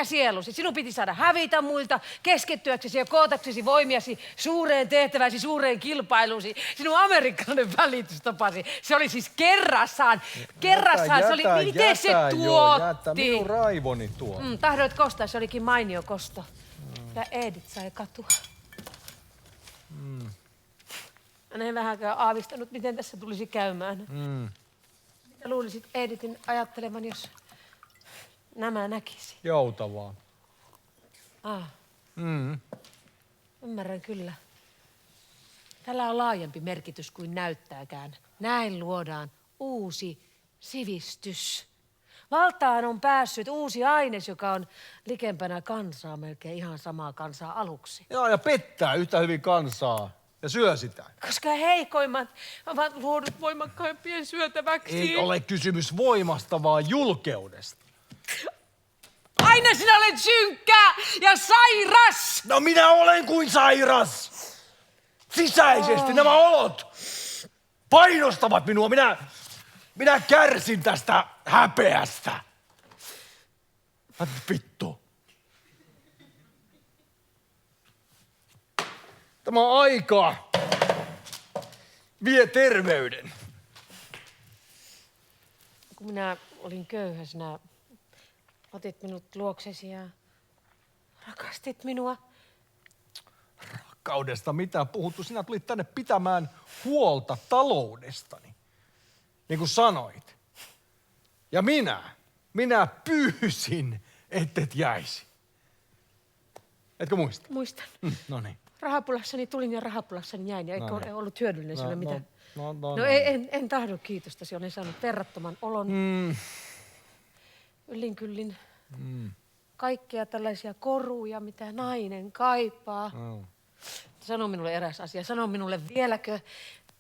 ja sielusi. Sinun piti saada hävitä muilta, keskittyäksesi ja kootaksesi voimiasi suureen tehtäväsi, suureen kilpailuusi. Sinun amerikkalainen välitystapasi, se oli siis kerrassaan. Se oli, miten se tuotti? Jätä, minun raivoni tuo. Tahdoit kostaa, se olikin mainio kosto. Ja Edith sai katua. En en vähänkään aavistanut, miten tässä tulisi käymään. Mitä luulisit Edithin ajattelevan, jos nämä näkisi? Joutavaa. Ymmärrän kyllä. Tällä on laajempi merkitys kuin näyttääkään. Näin luodaan uusi sivistys. Valtaan on päässyt uusi aines, joka on likempänä kansaa, melkein ihan samaa kansaa aluksi. Ja pettää yhtä hyvin kansaa ja syö sitä. Koska heikoimmat ovat luodut voimakkaimpien syötäväksi. Ei ole kysymys voimasta, vaan julkeudesta. Aina sinä olet synkkä ja sairas! No minä olen kuin sairas. Sisäisesti nämä olot painostavat minua. Minä kärsin tästä häpeästä. Vittu. Tämä aika vie terveyden. Kun minä olin köyhä, sinä otit minut luoksesi ja rakastit minua. Rakkaudesta mitä puhuttu? Sinä tulit tänne pitämään huolta taloudestani, niin kuin sanoit. Ja minä pyysin, ettet jäisi. Etkö muista? Muistan. No niin. Rahapulassani tulin ja rahapulassani jäin, ja eikö ole ollut hyödyllinen sinulle mitään? No, en tahdo kiitostasi, olen saanut verrattoman olon. Yllin kyllin. Kaikkea tällaisia koruja, mitä nainen kaipaa. Sano minulle eräs asia. Sano minulle, vieläkö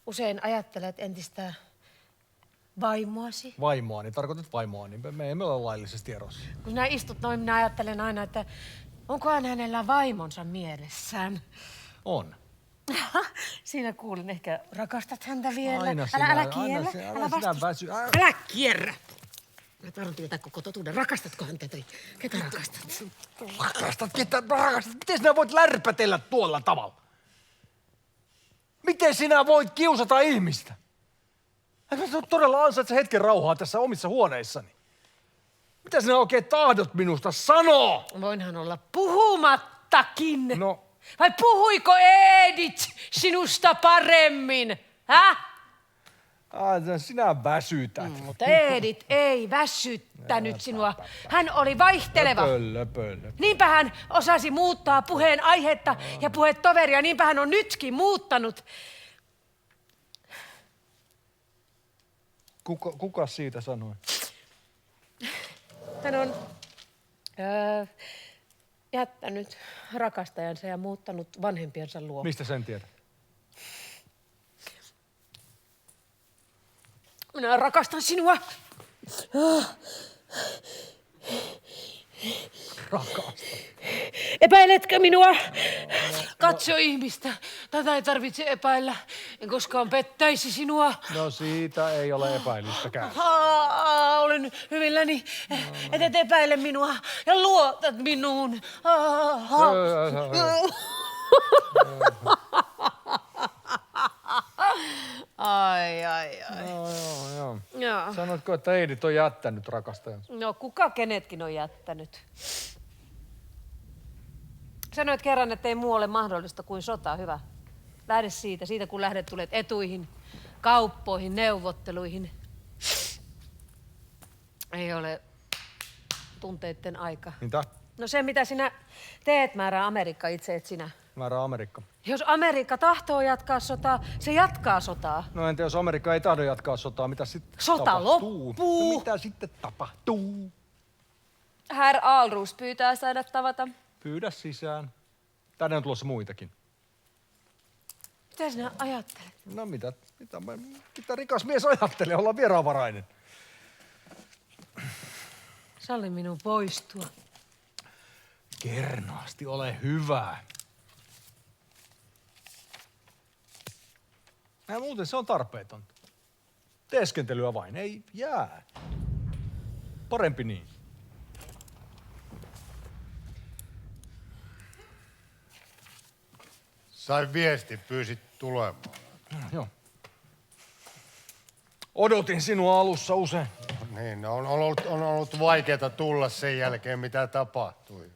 usein ajattelet entistä vaimoasi? Vaimoani, tarkoitat vaimoani. Me emme ole laillisesti erossa. Kun sinä istut noin, minä ajattelen aina, että onkohan hänellä vaimonsa mielessään? On. Siinä kuulin, ehkä rakastat häntä vielä. Aina Älä sinä, kierrä, älä sinä väsy. Älä kierrä! Mä tahdon tietää koko totuuden. Rakastatko häntä tai ketä rakastat? Rakastat, ketä rakastat? Miten sinä voit lärpätellä tuolla tavalla? Miten sinä voit kiusata ihmistä? Eikö sinä todella ansaitse hetken rauhaa tässä omissa huoneissani? Mitä sinä oikein tahdot minusta? Sano! Voinhan olla puhumattakin. No. Vai puhuiko Edith sinusta paremmin? Häh? Sinä väsytät. Mutta Edith ei väsyttänyt sinua. Hän oli vaihteleva. Pöllö. Niinpä hän osasi muuttaa puheen aihetta ja puhetoveria. Niinpä hän on nytkin muuttanut. Kuka siitä sanoi? Hän on jättänyt rakastajansa ja muuttanut vanhempiensa luo. Mistä sen tiedät? Minä rakastan sinua. Rakastan. Epäiletkö minua? Katso ihmistä. Tätä ei tarvitse epäillä. En koskaan pettäisi sinua. No siitä ei ole epäilystäkään. Olen hyvilläni, et epäile minua ja luotat minuun. Ai. Joo. Sanoitko, että Edith on jättänyt rakastajansa? No kuka kenetkin on jättänyt? Sanoit kerran, että ei muu ole mahdollista kuin sota. Hyvä. Lähde siitä kun lähdet tulet etuihin, kauppoihin, neuvotteluihin. Ei ole tunteiden aika. Mitä? No se, mitä sinä teet, määrää Amerikka, itse et sinä. Määrää Amerikka. Jos Amerikka tahtoo jatkaa sotaa, se jatkaa sotaa. No entä jos Amerikka ei tahdo jatkaa sotaa, mitä sitten Sota tapahtuu? loppuu. No mitä sitten tapahtuu? Herr Alrus pyytää saada tavata. Pyydä sisään. Tänne on tulossa muitakin. Mitä sinä ajattelet? No mitä rikas mies ajattelee, olla vieraanvarainen. Salli minun poistua. Kernaasti, ole hyvä. Ja muuten se on tarpeetonta. Teeskentelyä vain, ei jää. Parempi niin. Sain viesti, pyysit tulemaan. Joo. Odotin sinua alussa usein. Niin, on ollut vaikeaa tulla sen jälkeen, mitä tapahtui.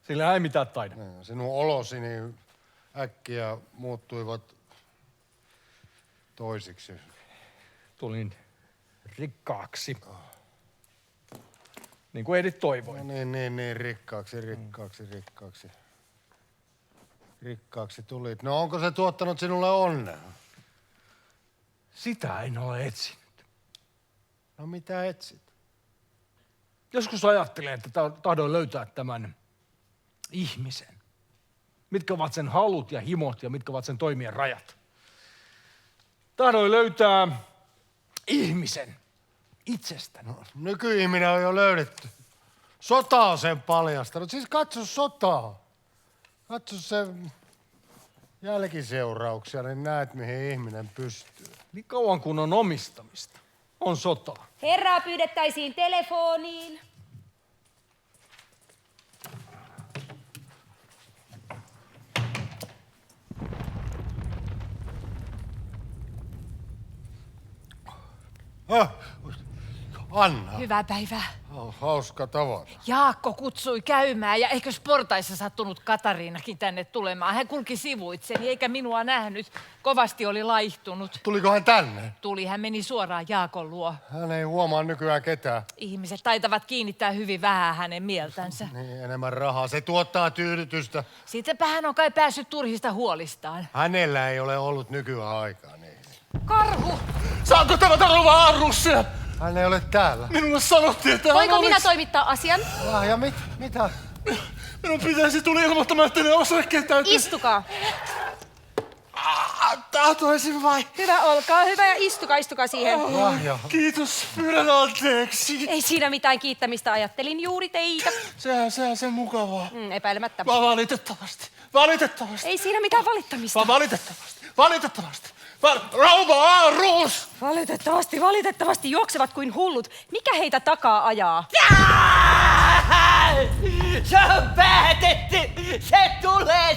Sillä ei mitään taida. Niin, sinun olosi niin äkkiä muuttuivat toisiksi. Tulin rikkaaksi. Niin kuin Edith toivoi. No niin, rikkaaksi tulit. No onko se tuottanut sinulle onnea? Sitä en ole etsinyt. No mitä etsit? Joskus ajattelen, että tahdoin löytää tämän ihmisen. Mitkä ovat sen halut ja himot ja mitkä ovat sen toimien rajat. Tahdoin löytää ihmisen itsestäni. No, nykyihminen on jo löydetty. Sota on sen paljastanut. Siis katso sotaa. Katso sen jälkiseurauksia, niin näet mihin ihminen pystyy. Niin kauan kun on omistamista, on sotaa. Herraa pyydettäisiin telefoniin. Anna, Hyvää päivää. hauska tavata. Jaakko kutsui käymään ja eikös portaissa sattunut Katariinakin tänne tulemaan. Hän kulki sivuitseni eikä minua nähnyt. Kovasti oli laihtunut. Tuliko hän tänne? Hän meni suoraan Jaakon luo. Hän ei huomaa nykyään ketään. Ihmiset taitavat kiinnittää hyvin vähän hänen mieltänsä. Niin, enemmän rahaa. Se tuottaa tyydytystä. Sittenpä hän on kai päässyt turhista huolistaan. Hänellä ei ole ollut nykyään aikaa. Niin. Karhu! Saanko tavata rouva Aarussia? Hän ei ole täällä. Minulle sanottiin, että Voinko hän minä olisi... toimittaa asian? Lahja, mitä? Minun pitäisi tulla ilmoittamaan, että ne osakkeet täytyy... Istukaa. Tahtoisin vai? Hyvä, olkaa hyvä ja istukaa siihen. Lahja. Kiitos, pyydän anteeksi. Ei siinä mitään kiittämistä, ajattelin juuri teitä. Sehän se mukavaa. Epäilemättä. Vaan valitettavasti. Ei siinä mitään valittamista. Vaan valitettavasti. Rouva Aarus! Valitettavasti juoksevat kuin hullut. Mikä heitä takaa ajaa? Se on päätetty. Se tulee.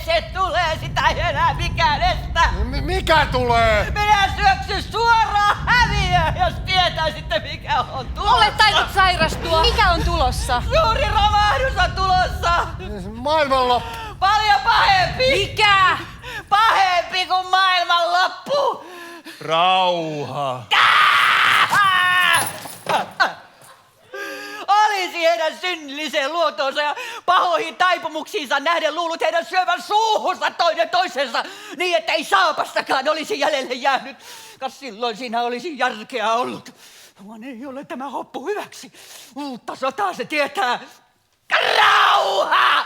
Sitä ei enää mikään estä. Mikä tulee? Minä syöksyn suoraan häviöön, jos tietäisitte mikä on tulossa. Olet tainnut sairastua. Mikä on tulossa? Suuri romahdus on tulossa. Maailmanloppu. Paljon pahempi. Mikä? Pahempi kuin maailmanloppu. Rauha. Olisi heidän synnilliseen luontoonsa ja pahoihin taipumuksiinsa nähden luullut heidän syövän suuhunsa toinen toisensa niin, että ei saapastakaan olisi jäljelle jäänyt. Kas silloin siinä olisi järkeä ollut. Vaan ei ole tämä hoppu hyväksi. Uutta sotaa se tietää. Rauha!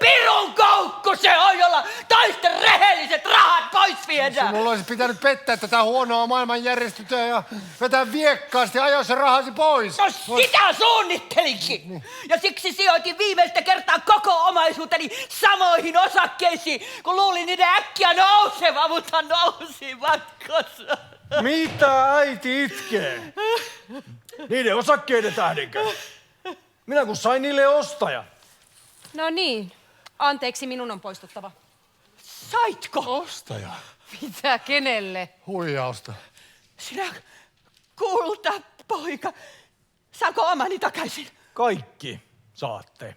Pirun koukku se on, jolla toisten rehelliset rahat pois viedään. Sinulla olisi pitänyt pettää tätä huonoa maailmanjärjestystä ja vetää viekkaasti ajoissa rahasi pois. No sitä suunnittelinkin. Niin. Ja siksi sijoitin viimeistä kertaa koko omaisuuteni samoihin osakkeisiin, kun luulin niiden äkkiä nouseva, mutta nousivatko? Mitä äiti itkee? Niiden osakkeiden tähdenkö? Minä kun sain niille ostaja. No niin. Anteeksi, minun on poistuttava. Saitko? Ostaja. Mitä? Kenelle? Huijausta. Sinä kultapoika. Saanko omani takaisin? Kaikki saatte.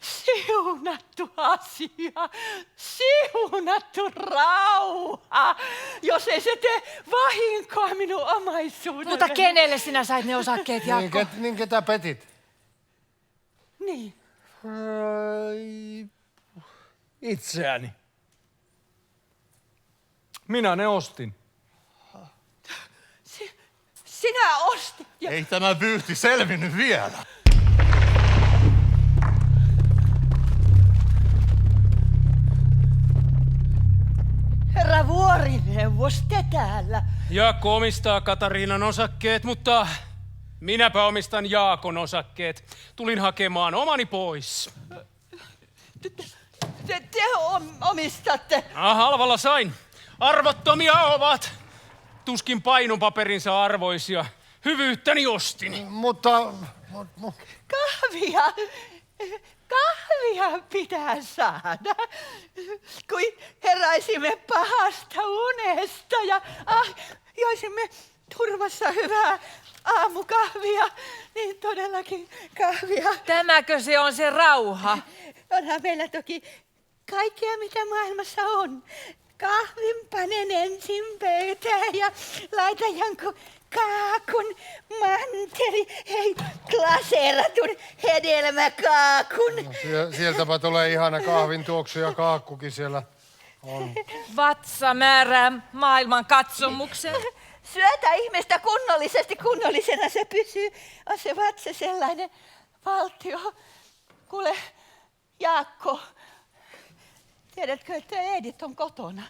Siunattu asia, siunattu rauha, jos ei se tee vahinkoa minun omaisuudelle. Mutta kenelle sinä sait ne osakkeet, Jaakko? Niin ketä petit? Niin. Itseäni. Minä ne ostin. Sinä ostit ja... Ei tämä vyyhti selvinnyt vielä. Herra vuorineuvos, te täällä. Jaakko omistaa Katariinan osakkeet, mutta minäpä omistan Jaakon osakkeet. Tulin hakemaan omani pois. Te omistatte. Halvalla sain. Arvottomia ovat. Tuskin painopaperinsa arvoisia. Hyvyyttäni ostin. Mutta... Kahvia. kahvia pitää saada, kun heräisimme pahasta unesta ja joisimme turvassa hyvää aamukahvia, niin todellakin kahvia. Tämäkö se on se rauha? Onhan meillä toki kaikkea, mitä maailmassa on. Kahvin panen ensin pöytään ja laita jonkun kaakun, manteli, ei glaseeratun hedelmäkaakun. Sieltäpä tulee ihana kahvin tuoksu ja kaakkukin siellä on. Vatsa määrää maailman katsomuksen. Syötä ihmistä kunnollisesti, kunnollisena se pysyy. On se vatsa sellainen valtio. Kuule, Jaakko, tiedätkö, että Edith on kotona?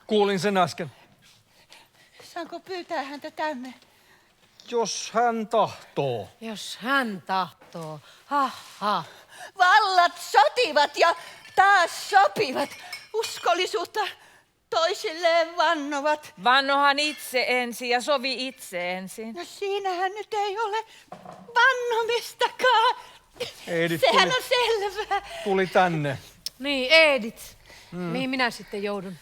Kuulin sen äsken. Saanko pyytää häntä tänne? Jos hän tahtoo. Jos hän tahtoo. Ha, ha. Vallat sotivat ja taas sopivat. Uskollisuutta toisilleen vannovat. Vannohan itse ensin ja sovi itse ensin. No siinähän nyt ei ole vannomistakaan. Edith Sehän on selvää. tuli tänne. Niin, Edith. Mihin minä sitten joudun?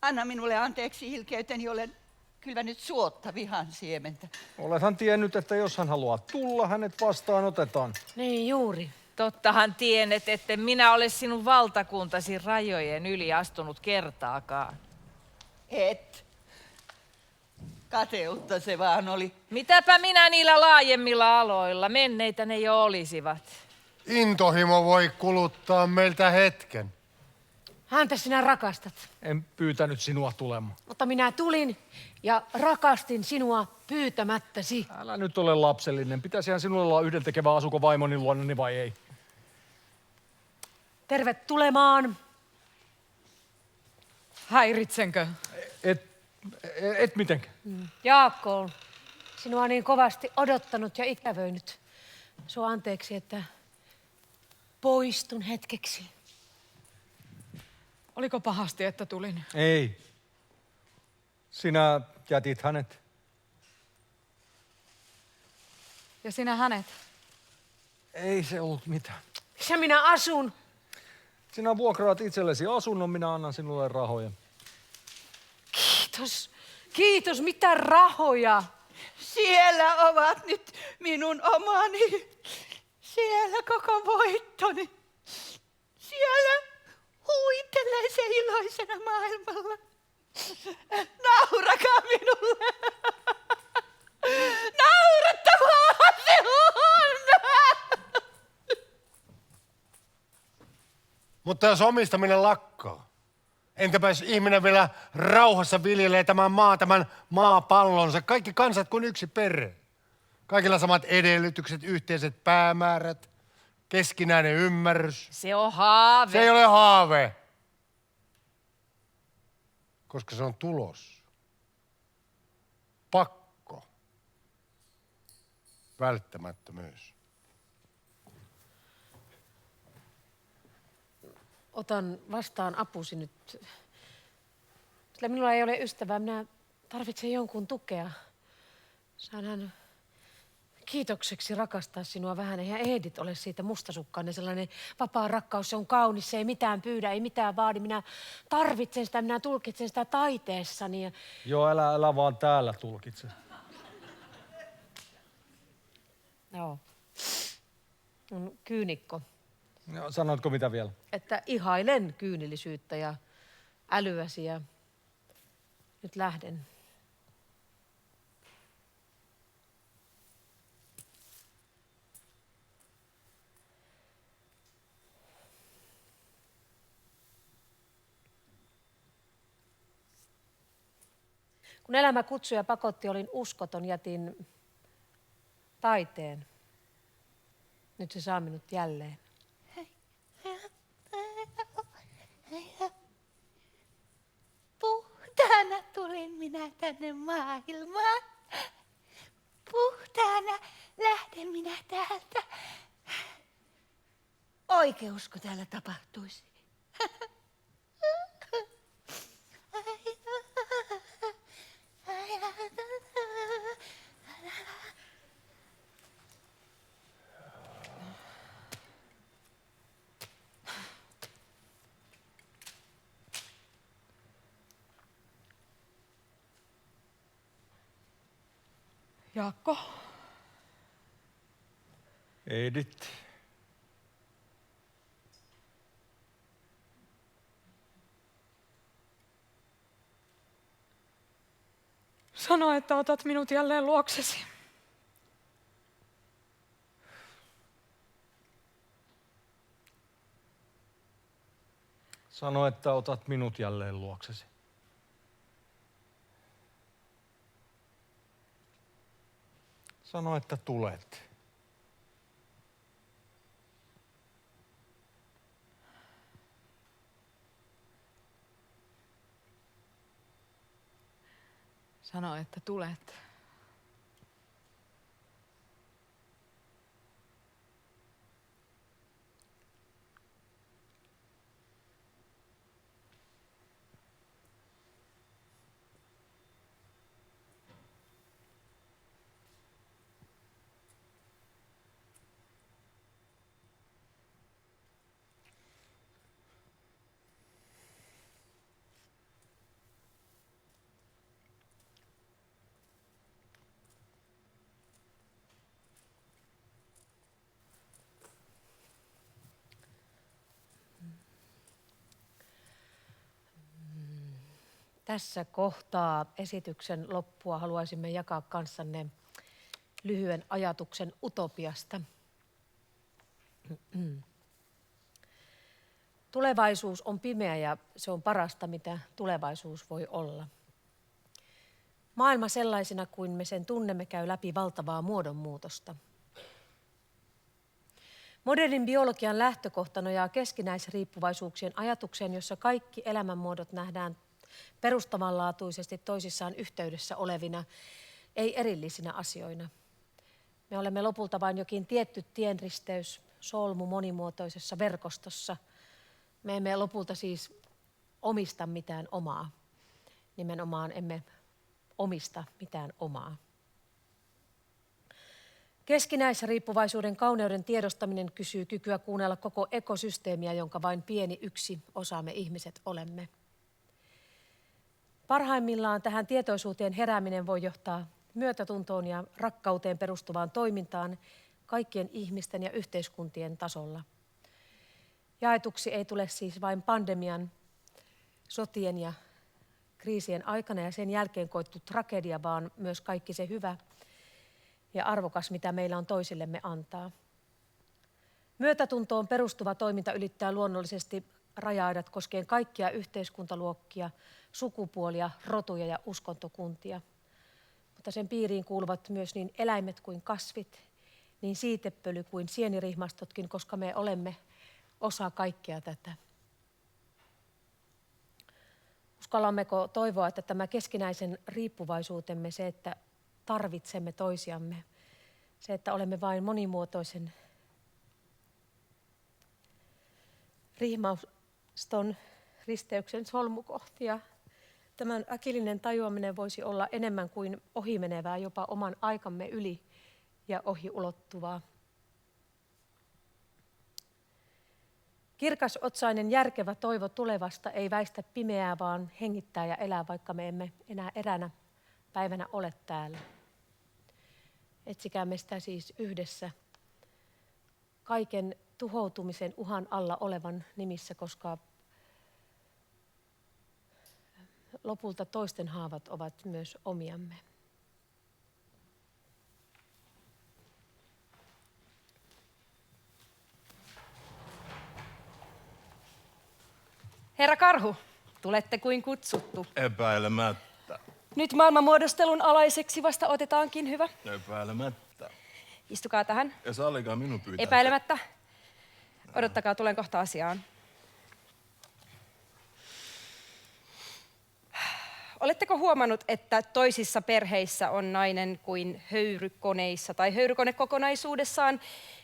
Anna minulle anteeksi ilkeyteni, olen kylvänyt suotta vihan siementä. Olethan tiennyt, että jos hän haluaa tulla, hänet vastaan otetaan. Niin, juuri. Tottahan tienet, että minä ole sinun valtakuntasi rajojen yli astunut kertaakaan. Et. Kateutta se vaan oli. Mitäpä minä niillä laajemmilla aloilla, menneitä ne jo olisivat. Intohimo voi kuluttaa meiltä hetken. Häntä sinä rakastat. En pyytänyt sinua tulemaan. Mutta minä tulin ja rakastin sinua pyytämättäsi. Älä nyt ole lapsellinen. Pitäisihän sinulla olla yhdentekevä asuko vaimoni luonani vai ei? Tervetulemaan. Häiritsenkö? Et mitenkään. Jaakko on sinua niin kovasti odottanut ja ikävöinyt. Sua anteeksi, että poistun hetkeksi. Oliko pahasti, että tulin? Ei. Sinä jätit hänet. Ja sinä hänet? Ei se ollut mitään. Missä minä asun? Sinä vuokraat itsellesi asunnon, minä annan sinulle rahoja. Kiitos. Kiitos, mitä rahoja. Siellä ovat nyt minun omani. Siellä koko voittoni. Siellä huitelee se iloisena maailmalla. Naurakaa minulle. Naurattavaa se on. Mutta jos omistaminen lakkaa, entäpä jos ihminen vielä rauhassa viljelee tämän maapallonsa, kaikki kansat kuin yksi perhe. Kaikilla samat edellytykset, yhteiset päämäärät, keskinäinen ymmärrys. Se on haave. Se ei ole haave, koska se on tulos. Pakko. Välttämättömyys. Otan vastaan apusi nyt. Sillä minulla ei ole ystävää. Minä tarvitsen jonkun tukea. Saanhan kiitokseksi rakastaa sinua vähän. Eihän Edith ole siitä mustasukkainen. Sellainen vapaa rakkaus, se on kaunis. Se ei mitään pyydä, ei mitään vaadi. Minä tarvitsen sitä, minä tulkitsen sitä taiteessani. Joo, älä vaan täällä tulkitse. Joo. On kyynikko. No, sanoitko mitä vielä? Että ihailen kyynillisyyttä ja älyäsi ja nyt lähden. Kun elämä kutsui ja pakotti, olin uskoton, jätin taiteen. Nyt se saa minut jälleen. Puhtaana tulin minä tänne maailmaan. Puhtaana lähden minä täältä. Oikeusko täällä tapahtuisi? Jaakko. Edith. Sano, että otat minut jälleen luoksesi. Sano, että otat minut jälleen luoksesi. Sano, että tulet. Sano, että tulet. Tässä kohtaa esityksen loppua haluaisimme jakaa kanssanne lyhyen ajatuksen utopiasta. Tulevaisuus on pimeä ja se on parasta, mitä tulevaisuus voi olla. Maailma sellaisena kuin me sen tunnemme käy läpi valtavaa muodonmuutosta. Modernin biologian lähtökohta nojaa keskinäisriippuvaisuuksien ajatukseen, jossa kaikki elämänmuodot nähdään perustavanlaatuisesti toisissaan yhteydessä olevina, ei erillisinä asioina. Me olemme lopulta vain jokin tietty tienristeys, solmu monimuotoisessa verkostossa. Me emme lopulta siis omista mitään omaa. Nimenomaan emme omista mitään omaa. Keskinäisriippuvaisuuden kauneuden tiedostaminen kysyy kykyä kuunnella koko ekosysteemiä, jonka vain pieni yksi osa me ihmiset olemme. Parhaimmillaan tähän tietoisuuteen herääminen voi johtaa myötätuntoon ja rakkauteen perustuvaan toimintaan kaikkien ihmisten ja yhteiskuntien tasolla. Jaetuksi ei tule siis vain pandemian, sotien ja kriisien aikana ja sen jälkeen koettu tragedia, vaan myös kaikki se hyvä ja arvokas, mitä meillä on toisillemme antaa. Myötätuntoon perustuva toiminta ylittää luonnollisesti raja-aidat koskien kaikkia yhteiskuntaluokkia, sukupuolia, rotuja ja uskontokuntia. Mutta sen piiriin kuuluvat myös niin eläimet kuin kasvit, niin siitepöly kuin sienirihmastotkin, koska me olemme osa kaikkea tätä. Uskallammeko toivoa, että tämä keskinäisen riippuvaisuutemme, se, että tarvitsemme toisiamme, se, että olemme vain monimuotoisen rihmaston risteyksen solmukohtia, tämän äkillinen tajuaminen voisi olla enemmän kuin ohimenevää, jopa oman aikamme yli ja ohi ulottuvaa. Kirkasotsainen järkevä toivo tulevasta ei väistä pimeää, vaan hengittää ja elää, vaikka me emme enää eräänä päivänä ole täällä. Etsikäämme sitä siis yhdessä kaiken tuhoutumisen uhan alla olevan nimissä, koska lopulta toisten haavat ovat myös omiamme. Herra Karhu, tulette kuin kutsuttu. Epäilemättä. Nyt maailmanmuodostelun alaiseksi vasta otetaankin, hyvä. Epäilemättä. Istukaa tähän. Ja sallikaa minun pyytää. Epäilemättä. Odottakaa, tulen kohta asiaan. Oletteko huomannut, että toisissa perheissä on nainen kuin höyrykoneissa tai höyrykonekokonaisuudessaan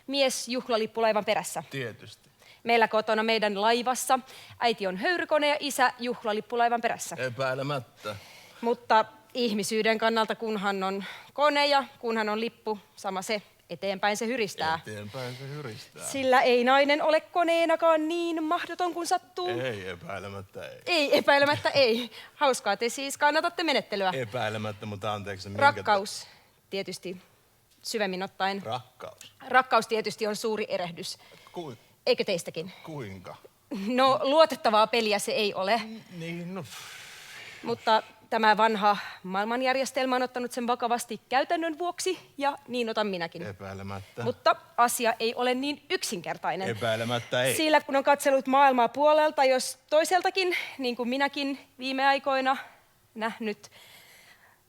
mies juhlalippulaivan perässä? Tietysti. Meillä kotona meidän laivassa äiti on höyrykone ja isä juhlalippulaivan perässä. Epäilemättä. Mutta ihmisyyden kannalta kunhan on kone ja kunhan on lippu, sama se, eteenpäin se hyristää. Eteenpäin se hyristää. Sillä ei nainen ole koneenakaan niin mahdoton kuin sattuu. Ei, epäilemättä ei. Ei, epäilemättä ei. Hauskaa, te siis kannatatte menettelyä. Epäilemättä, mutta anteeksi. Rakkaus, tietysti syvemmin ottaen. Rakkaus. Rakkaus tietysti on suuri erehdys. Eikö teistäkin? Kuinka? No, luotettavaa peliä se ei ole. Niin, no. Mutta tämä vanha maailmanjärjestelmä on ottanut sen vakavasti käytännön vuoksi, ja niin otan minäkin. Epäilemättä. Mutta asia ei ole niin yksinkertainen. Epäilemättä ei. Sillä kun on katsellut maailmaa puolelta, jos toiseltakin, niin kuin minäkin viime aikoina, nähnyt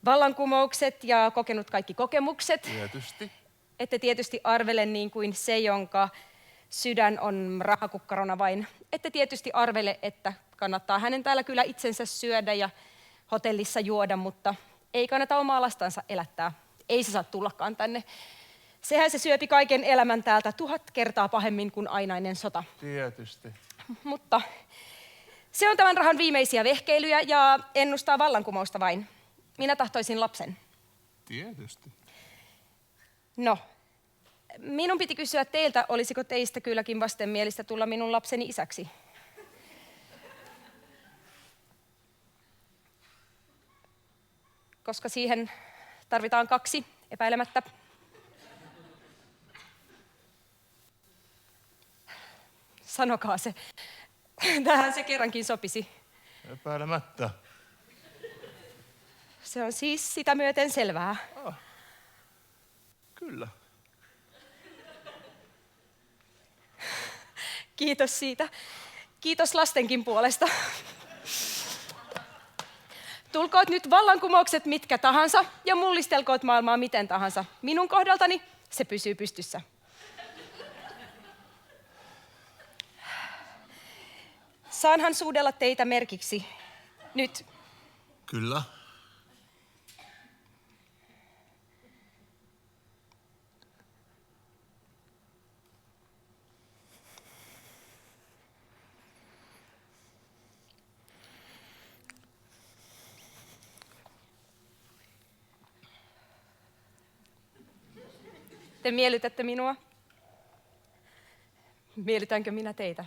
vallankumoukset ja kokenut kaikki kokemukset, Tietysti. ette tietysti arvele niin kuin se, jonka sydän on rahakukkarona vain. Ette tietysti arvele, että kannattaa hänen täällä kyllä itsensä syödä ja hotellissa juoda, mutta ei kannata omaa lastansa elättää. Ei se saa tullakaan tänne. Sehän se syöpi kaiken elämän täältä 1000 kertaa pahemmin kuin ainainen sota. Tietysti. Mutta se on tämän rahan viimeisiä vehkeilyjä ja ennustaa vallankumousta vain. Minä tahtoisin lapsen. Tietysti. No, minun piti kysyä teiltä, olisiko teistä kylläkin vastenmielistä tulla minun lapseni isäksi. Koska siihen tarvitaan 2, epäilemättä. Sanokaa se. Tähän se kerrankin sopisi. Epäilemättä. Se on siis sitä myöten selvää. Kyllä. Kiitos siitä. Kiitos lastenkin puolesta. Tulkoot nyt vallankumoukset mitkä tahansa ja mullistelkoot maailmaa miten tahansa. Minun kohdaltani se pysyy pystyssä. Saanhan suudella teitä merkiksi. Nyt. Kyllä. Te miellytätte minua. Miellytänkö minä teitä?